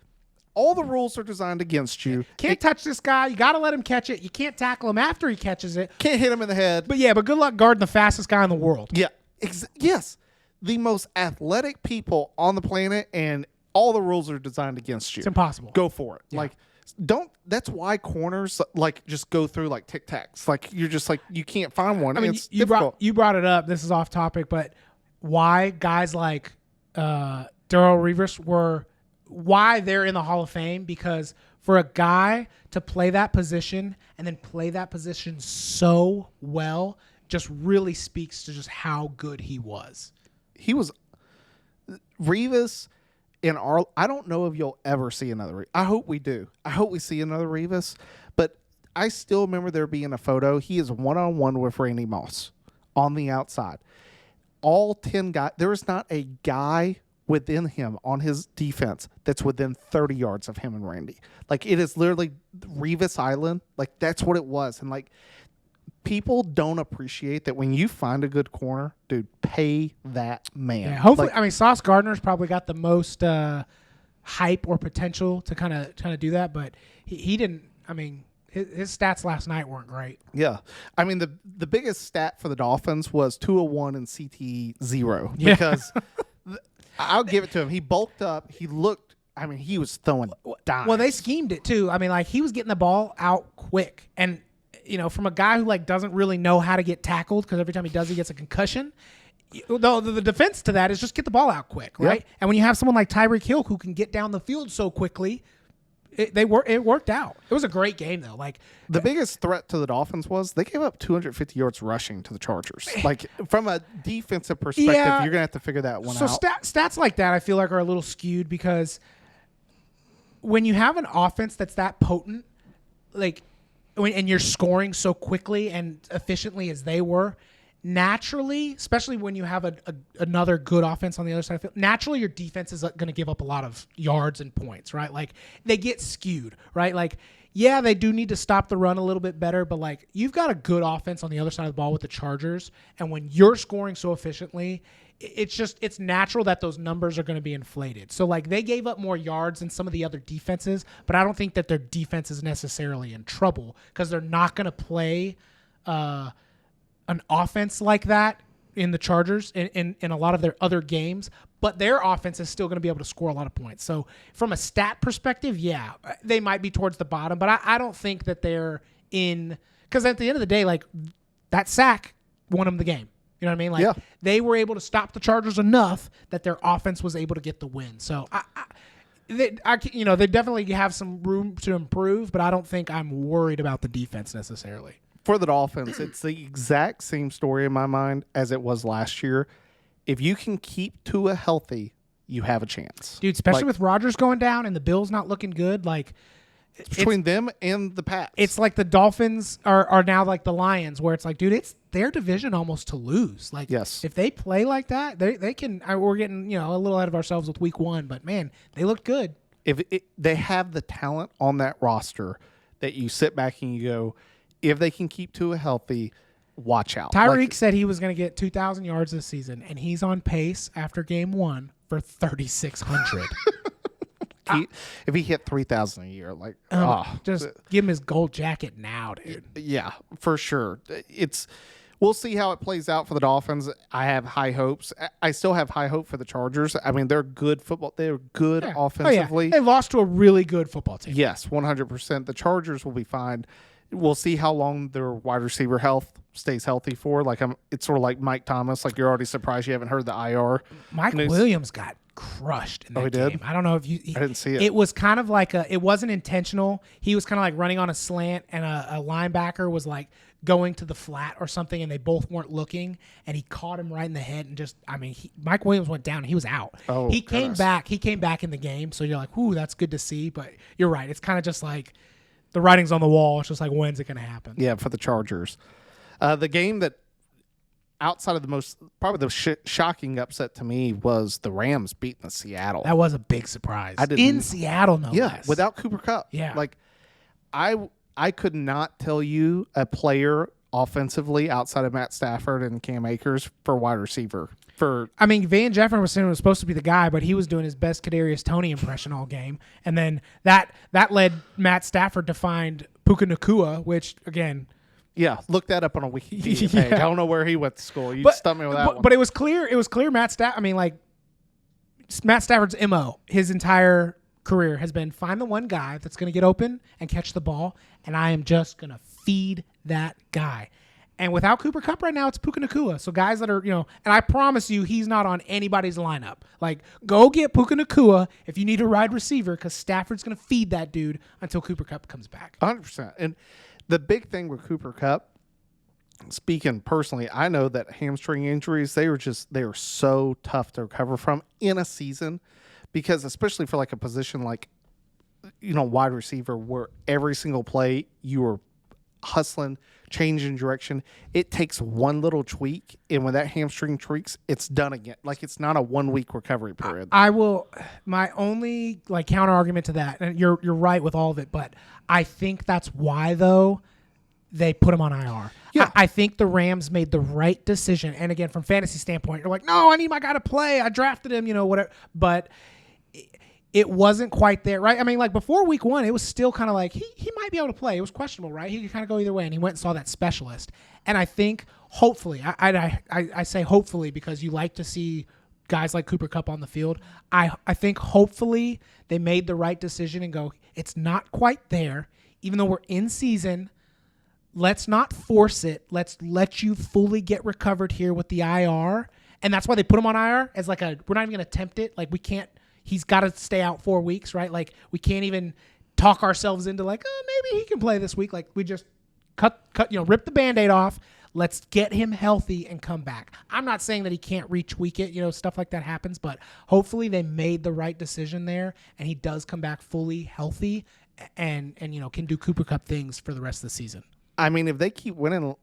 all the rules are designed against you. Can't touch this guy. You got to let him catch it. You can't tackle him after he catches it. Can't hit him in the head. But good luck guarding the fastest guy in the world. Yeah. Yes. The most athletic people on the planet, and all the rules are designed against you. It's impossible. Go for it. Yeah. That's why corners like just go through like tic tacs. Like you're just like you can't find one. I mean, it's you difficult. brought it up. This is off topic, but why guys like Darrell Revis why they're in the Hall of Fame? Because for a guy to play that position and then play that position so well just really speaks to just how good he was. He was Revis in our. I don't know if you'll ever see another. I hope we do. I hope we see another Revis. But I still remember there being a photo. He is 1-on-1 with Randy Moss on the outside. All 10 guys. There is not a guy within him on his defense that's within 30 yards of him and Randy. Like it is literally Revis Island. Like that's what it was. And like people don't appreciate that when you find a good corner, dude, pay that man. Yeah, hopefully, I mean, Sauce Gardner's probably got the most hype or potential to kind of do that, but he didn't. I mean, his stats last night weren't great. Yeah, I mean the biggest stat for the Dolphins was 201 and CTE 0 because I'll give it to him. He bulked up. He looked. I mean, he was throwing dimes. Well, they schemed it too. I mean, like he was getting the ball out quick and. You know, from a guy who like doesn't really know how to get tackled because every time he does, he gets a concussion. The defense to that is just get the ball out quick, right? Yep. And when you have someone like Tyreek Hill who can get down the field so quickly, it worked out. It was a great game though. Like the biggest threat to the Dolphins was they gave up 250 yards rushing to the Chargers. Like from a defensive perspective, you're gonna have to figure that one out. So stats like that I feel like are a little skewed because when you have an offense that's that potent, like. And you're scoring so quickly and efficiently as they were, naturally, especially when you have another good offense on the other side of the field, naturally your defense is going to give up a lot of yards and points, right? Like they get skewed, right? Like, yeah, they do need to stop the run a little bit better, but like you've got a good offense on the other side of the ball with the Chargers, and when you're scoring so efficiently, it's natural that those numbers are going to be inflated. So like they gave up more yards than some of the other defenses, but I don't think that their defense is necessarily in trouble because they're not going to play an offense like that in the Chargers in a lot of their other games, but their offense is still going to be able to score a lot of points. So from a stat perspective, yeah, they might be towards the bottom, but I don't think that they're in because at the end of the day, like that sack won them the game. You know what I mean? Like they were able to stop the Chargers enough that their offense was able to get the win. So they definitely have some room to improve, but I don't think I'm worried about the defense necessarily. For the Dolphins, it's the exact same story in my mind as it was last year. If you can keep Tua healthy, you have a chance. Dude, especially with Rodgers going down and the Bills not looking good, like it's between them and the Pats. It's like the Dolphins are now like the Lions, where it's like, dude, it's their division almost to lose. Like, if they play like that, they can. We're getting a little ahead of ourselves with Week 1, but man, they look good. They have the talent on that roster that you sit back and you go, if they can keep Tua healthy, watch out. Tyreek said he was going to get 2,000 yards this season, and he's on pace after game 1 for 3,600. If he hit 3,000 a year, like just give him his gold jacket now, dude. Yeah, for sure. We'll see how it plays out for the Dolphins. I have high hopes. I still have high hope for the Chargers. I mean, they're good football. They're good offensively. They lost to a really good football team. Yes, 100%. The Chargers will be fine. We'll see how long their wide receiver health stays healthy for. Like it's sort of like Mike Thomas. Like you're already surprised you haven't heard the IR. Mike Williams got crushed in that game. Did? I don't know if you. I didn't see it. It was kind of like it wasn't intentional. He was kind of like running on a slant, and a linebacker was like going to the flat or something, and they both weren't looking, and he caught him right in the head, and just Mike Williams went down, and he was out. He came back. He came back in the game, so you're like, ooh, that's good to see. But you're right. It's kind of just like the writing's on the wall. It's just like, when's it going to happen? Yeah, for the Chargers. The game that outside of probably the shocking upset to me was the Rams beating the Seattle. That was a big surprise. In Seattle, no less. Without Cooper Kupp. Yeah. Like, I could not tell you a player offensively outside of Matt Stafford and Cam Akers for wide receiver. Van Jefferson was supposed to be the guy, but he was doing his best Kadarius Toney impression all game. And then that led Matt Stafford to find Puka Nacua, which, again... Yeah, look that up on a Wikipedia page. I don't know where he went to school. You stumped me with that one. But it was clear Matt Stafford's MO his entire career has been find the one guy that's going to get open and catch the ball, and I am just going to feed that guy. And without Cooper Kupp right now, it's Puka Nacua. So guys that are, and I promise you, he's not on anybody's lineup. Like, go get Puka Nacua if you need a wide receiver, because Stafford's going to feed that dude until Cooper Kupp comes back. 100%. And the big thing with Cooper Kupp, speaking personally, I know that hamstring injuries, they are so tough to recover from in a season, because especially for like a position like, wide receiver, where every single play you are hustling, changing direction, it takes one little tweak, and when that hamstring tweaks, it's done again. Like, it's not a 1 week recovery period. My only counter argument to that, and you're right with all of it, but I think that's why though they put him on IR. Yeah. I think the Rams made the right decision. And again, from fantasy standpoint, you're like, no, I need my guy to play. I drafted him, whatever. But it wasn't quite there, right? I mean, before week 1, it was still kind of like he might be able to play. It was questionable, right? He could kind of go either way, and he went and saw that specialist. And I think hopefully, I say hopefully because you like to see guys like Cooper Kupp on the field. I think hopefully they made the right decision and go, it's not quite there, even though we're in season. Let's not force it. Let's let you fully get recovered here with the IR. And that's why they put him on IR as we're not even going to attempt it. We can't. He's got to stay out 4 weeks, right? We can't even talk ourselves into maybe he can play this week. We just cut, rip the Band-Aid off. Let's get him healthy and come back. I'm not saying that he can't retweak it, stuff like that happens, but hopefully they made the right decision there and he does come back fully healthy and can do Cooper Kupp things for the rest of the season. I mean, if they keep winning,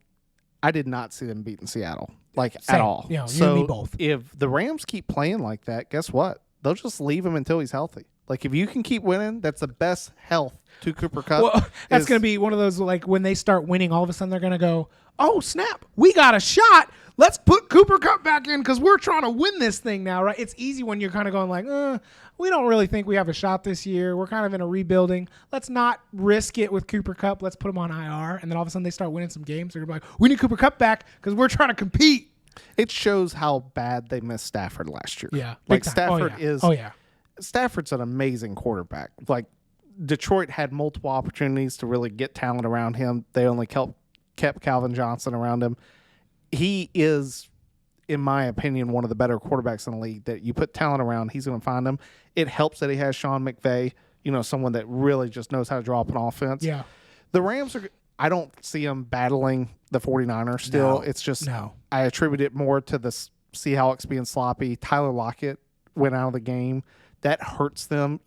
I did not see them beating Seattle Same. at all. You so and me both. If the Rams keep playing like that, guess what? They'll just leave him until he's healthy. If you can keep winning, that's the best health to Cooper Kupp. Well, that's going to be one of those, when they start winning, all of a sudden they're going to go, oh, snap, we got a shot. Let's put Cooper Kupp back in because we're trying to win this thing now, right? It's easy when you're kind of going we don't really think we have a shot this year. We're kind of in a rebuilding. Let's not risk it with Cooper Kupp. Let's put him on IR. And then all of a sudden they start winning some games. They're going to be like, we need Cooper Kupp back because we're trying to compete. It shows how bad they missed Stafford last year. Yeah. Stafford is... Oh, yeah. Stafford's an amazing quarterback. Detroit had multiple opportunities to really get talent around him. They only kept Calvin Johnson around him. He is, in my opinion, one of the better quarterbacks in the league. That you put talent around, he's going to find them. It helps that he has Sean McVay, someone that really just knows how to draw up an offense. Yeah. The Rams I don't see them battling the 49ers still. No. It's just, no. I attribute it more to the Seahawks being sloppy. Tyler Lockett went out of the game. That hurts them,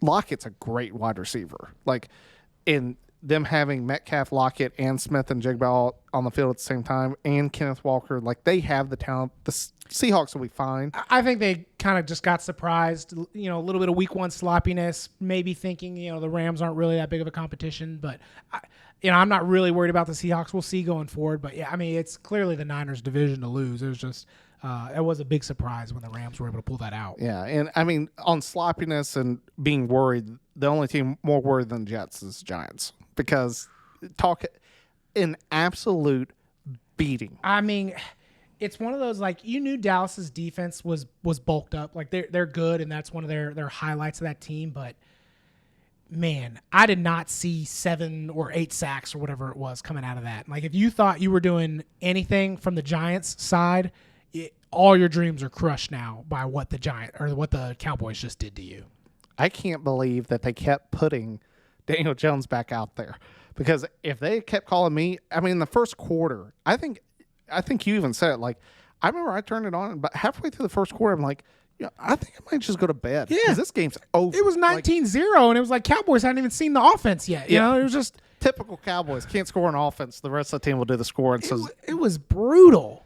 Lockett's a great wide receiver. In them having Metcalf, Lockett, and Smith and Jigba on the field at the same time, and Kenneth Walker, they have the talent. The Seahawks will be fine. I think they kind of just got surprised, a little bit of week 1 sloppiness, maybe thinking, the Rams aren't really that big of a competition. But, I'm not really worried about the Seahawks. We'll see going forward. But, yeah, I mean, it's clearly the Niners' division to lose. It was just it was a big surprise when the Rams were able to pull that out. Yeah, and, I mean, on sloppiness and being worried, the only team more worried than the Jets is Giants. Because an absolute beating. I mean, it's one of those you knew Dallas's defense was bulked up. They're good, and that's one of their highlights of that team. But man, I did not see 7 or 8 sacks or whatever it was coming out of that. If you thought you were doing anything from the Giants side, all your dreams are crushed now by what the Cowboys just did to you. I can't believe that they kept putting Daniel Jones back out there, because if they kept calling me, I mean, in the first quarter, I think you even said it. I remember I turned it on, but halfway through the first quarter, I'm like, I think I might just go to bed. Yeah, this game's over. It was 19-0, and it was Cowboys hadn't even seen the offense yet. You know, it was just typical Cowboys. Can't score on offense. The rest of the team will do the scoring. So it was brutal.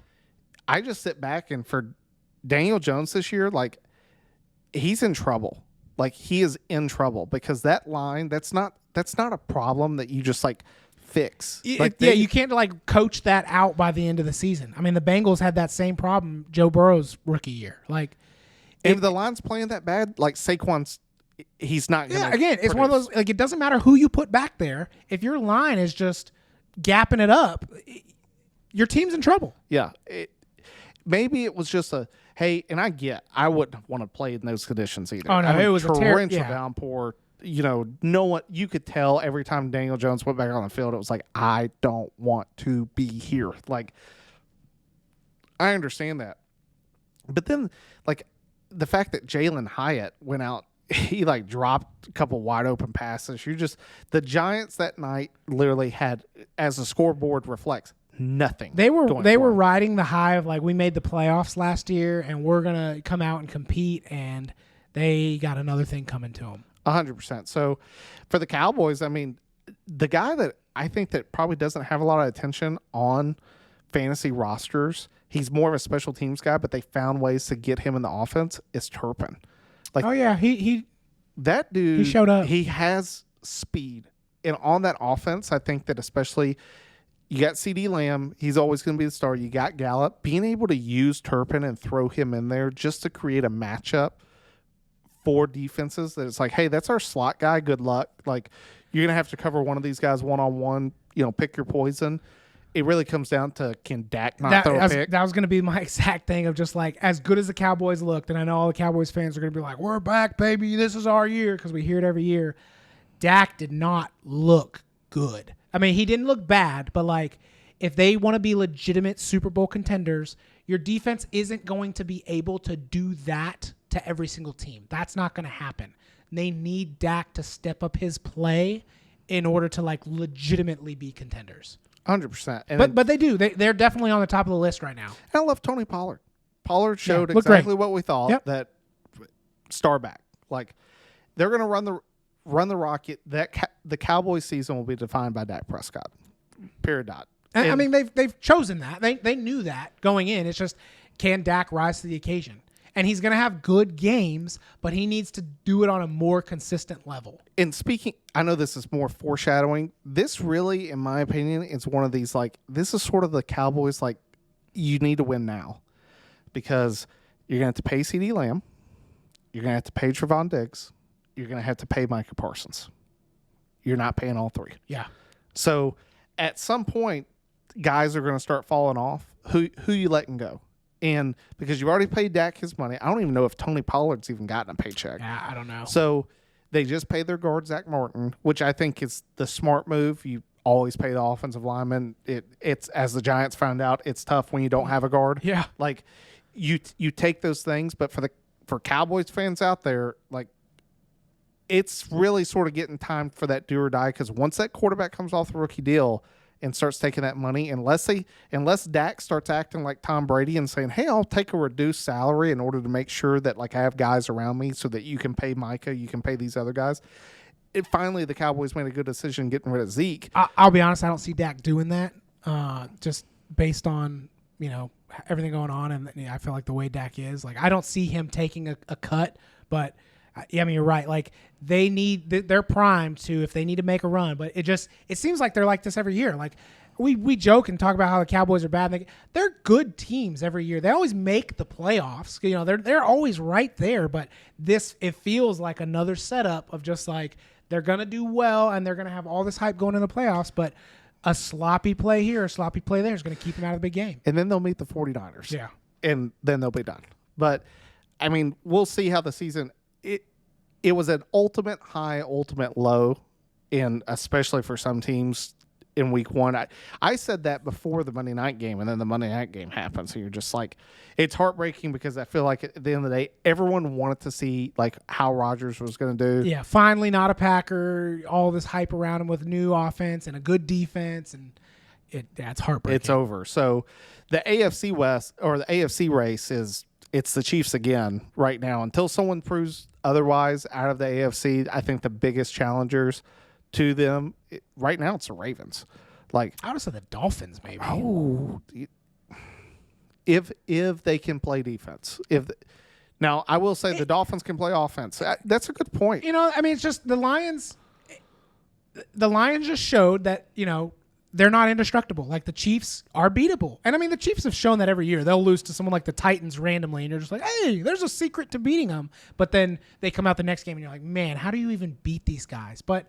I just sit back, and for Daniel Jones this year, he's in trouble. He is in trouble because that line, that's not a problem that you just fix. You can't coach that out by the end of the season. I mean, the Bengals had that same problem Joe Burrow's rookie year. If the line's playing that bad, Saquon's, he's not going to. Yeah, again, it's one of those, it doesn't matter who you put back there. If your line is just gapping it up, your team's in trouble. Yeah. Maybe it was just hey, and I wouldn't want to play in those conditions either. Oh, no, it was a torrential downpour. No one, you could tell every time Daniel Jones went back on the field, it was like, I don't want to be here. Like, I understand that. But then, like, the fact that Jalen Hyatt went out, he like dropped a couple wide open passes. The Giants that night literally had, as the scoreboard reflects, nothing. They were riding the high of like, we made the playoffs last year and we're gonna come out and compete, and they got another thing coming to them. 100%. So for the Cowboys, I mean, the guy that I think that probably doesn't have a lot of attention on fantasy rosters, he's more of a special teams guy, but they found ways to get him in the offense, is Turpin. Like, oh yeah, that dude, he showed up. He has speed. And on that offense, I think that especially you got CD Lamb, he's always going to be the star. You got Gallup. Being able to use Turpin and throw him in there just to create a matchup for defenses that it's like, hey, that's our slot guy. Good luck. Like, you're going to have to cover one of these guys one-on-one, pick your poison. It really comes down to, can Dak not throw a pick? That was going to be my exact thing of just like, as good as the Cowboys looked, and I know all the Cowboys fans are going to be like, we're back, baby. This is our year, because we hear it every year. Dak did not look good. I mean, he didn't look bad, but like, if they want to be legitimate Super Bowl contenders, your defense isn't going to be able to do that to every single team. That's not going to happen. They need Dak to step up his play in order to like legitimately be contenders. 100%. But they do. They're definitely on the top of the list right now. And I love Tony Pollard. Pollard showed exactly what we thought, that star back. Like, they're going to run the rocket. The Cowboys season will be defined by Dak Prescott. Period. Dot. And I mean, they've chosen that. They knew that going in. It's just, can Dak rise to the occasion? And he's going to have good games, but he needs to do it on a more consistent level. And speaking, I know this is more foreshadowing. This really, in my opinion, is one of these, like, this is sort of the Cowboys, like, you need to win now. Because you're going to have to pay CD Lamb. You're going to have to pay Trevon Diggs. You're going to have to pay Micah Parsons. You're not paying all three. Yeah. So at some point, guys are going to start falling off. Who you letting go? And because you've already paid Dak his money, I don't even know if Tony Pollard's even gotten a paycheck. Yeah, I don't know. So they just paid their guard, Zach Martin, which I think is the smart move. You always pay the offensive lineman. It's as the Giants found out, it's tough when you don't have a guard. Yeah. Like, you take those things, but for Cowboys fans out there, like, it's really sort of getting time for that do or die, because once that quarterback comes off the rookie deal and starts taking that money, unless Dak starts acting like Tom Brady and saying, hey, I'll take a reduced salary in order to make sure that, like, I have guys around me so that you can pay Micah, you can pay these other guys. Finally, the Cowboys made a good decision getting rid of Zeke. I'll be honest, I don't see Dak doing that, just based on, everything going on, and I feel like the way Dak is, like, I don't see him taking a cut, but I mean, you're right. Like, they're primed to, if they need to make a run, but it seems like they're like this every year. Like, we joke and talk about how the Cowboys are bad. They're good teams every year. They always make the playoffs. They're always right there, but it feels like another setup of just like, they're going to do well and they're going to have all this hype going in the playoffs, but a sloppy play here, a sloppy play there is going to keep them out of the big game. And then they'll meet the 49ers. Yeah. And then they'll be done. But, I mean, we'll see how the season – it was an ultimate high, ultimate low, and especially for some teams in week one. I said that before the Monday night game, and then the Monday night game happened. So you're just like, it's heartbreaking, because I feel like at the end of the day, everyone wanted to see like how Rodgers was going to do. Yeah, finally not a Packer, all this hype around him with new offense and a good defense, and it's heartbreaking. It's over. So the AFC West, or the AFC race, it's the Chiefs again right now. Until someone proves otherwise out of the AFC, I think the biggest challengers to them right now, it's the Ravens. Like, I would have said the Dolphins, maybe. Oh, if they can play defense. Now, I will say the Dolphins can play offense. That's a good point. I mean, it's just the Lions. The Lions just showed that they're not indestructible. Like, the Chiefs are beatable. And I mean, the Chiefs have shown that every year. They'll lose to someone like the Titans randomly, and you're just like, hey, there's a secret to beating them. But then they come out the next game, and you're like, man, how do you even beat these guys? But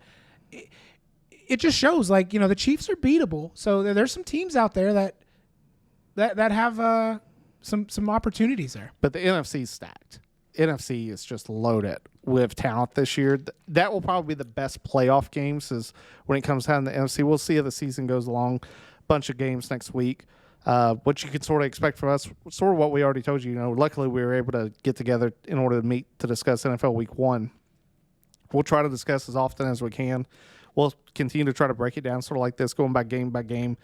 it just shows, like, the Chiefs are beatable. So there's some teams out there that have some opportunities there. But the NFC's stacked. NFC is just loaded with talent this year. That will probably be the best playoff games is when it comes down to the NFC. We'll see how the season goes along. Bunch of games next week. What you can sort of expect from us, sort of what we already told you. Luckily we were able to get together in order to meet to discuss NFL Week 1. We'll try to discuss as often as we can. We'll continue to try to break it down sort of like this, going by game by game.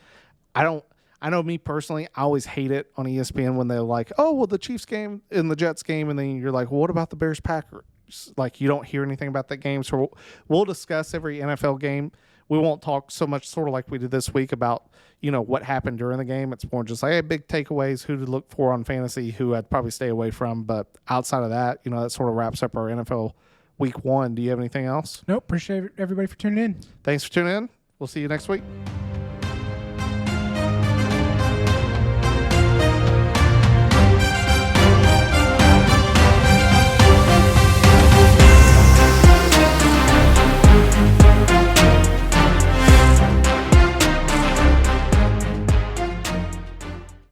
I know me personally, I always hate it on ESPN when they're like, oh, well, the Chiefs game and the Jets game, and then you're like, well, what about the Bears-Packers? Like, you don't hear anything about that game. So we'll discuss every NFL game. We won't talk so much sort of like we did this week about, what happened during the game. It's more just like, hey, big takeaways, who to look for on fantasy, who I'd probably stay away from. But outside of that, that sort of wraps up our NFL Week 1. Do you have anything else? Nope. Appreciate everybody for tuning in. Thanks for tuning in. We'll see you next week.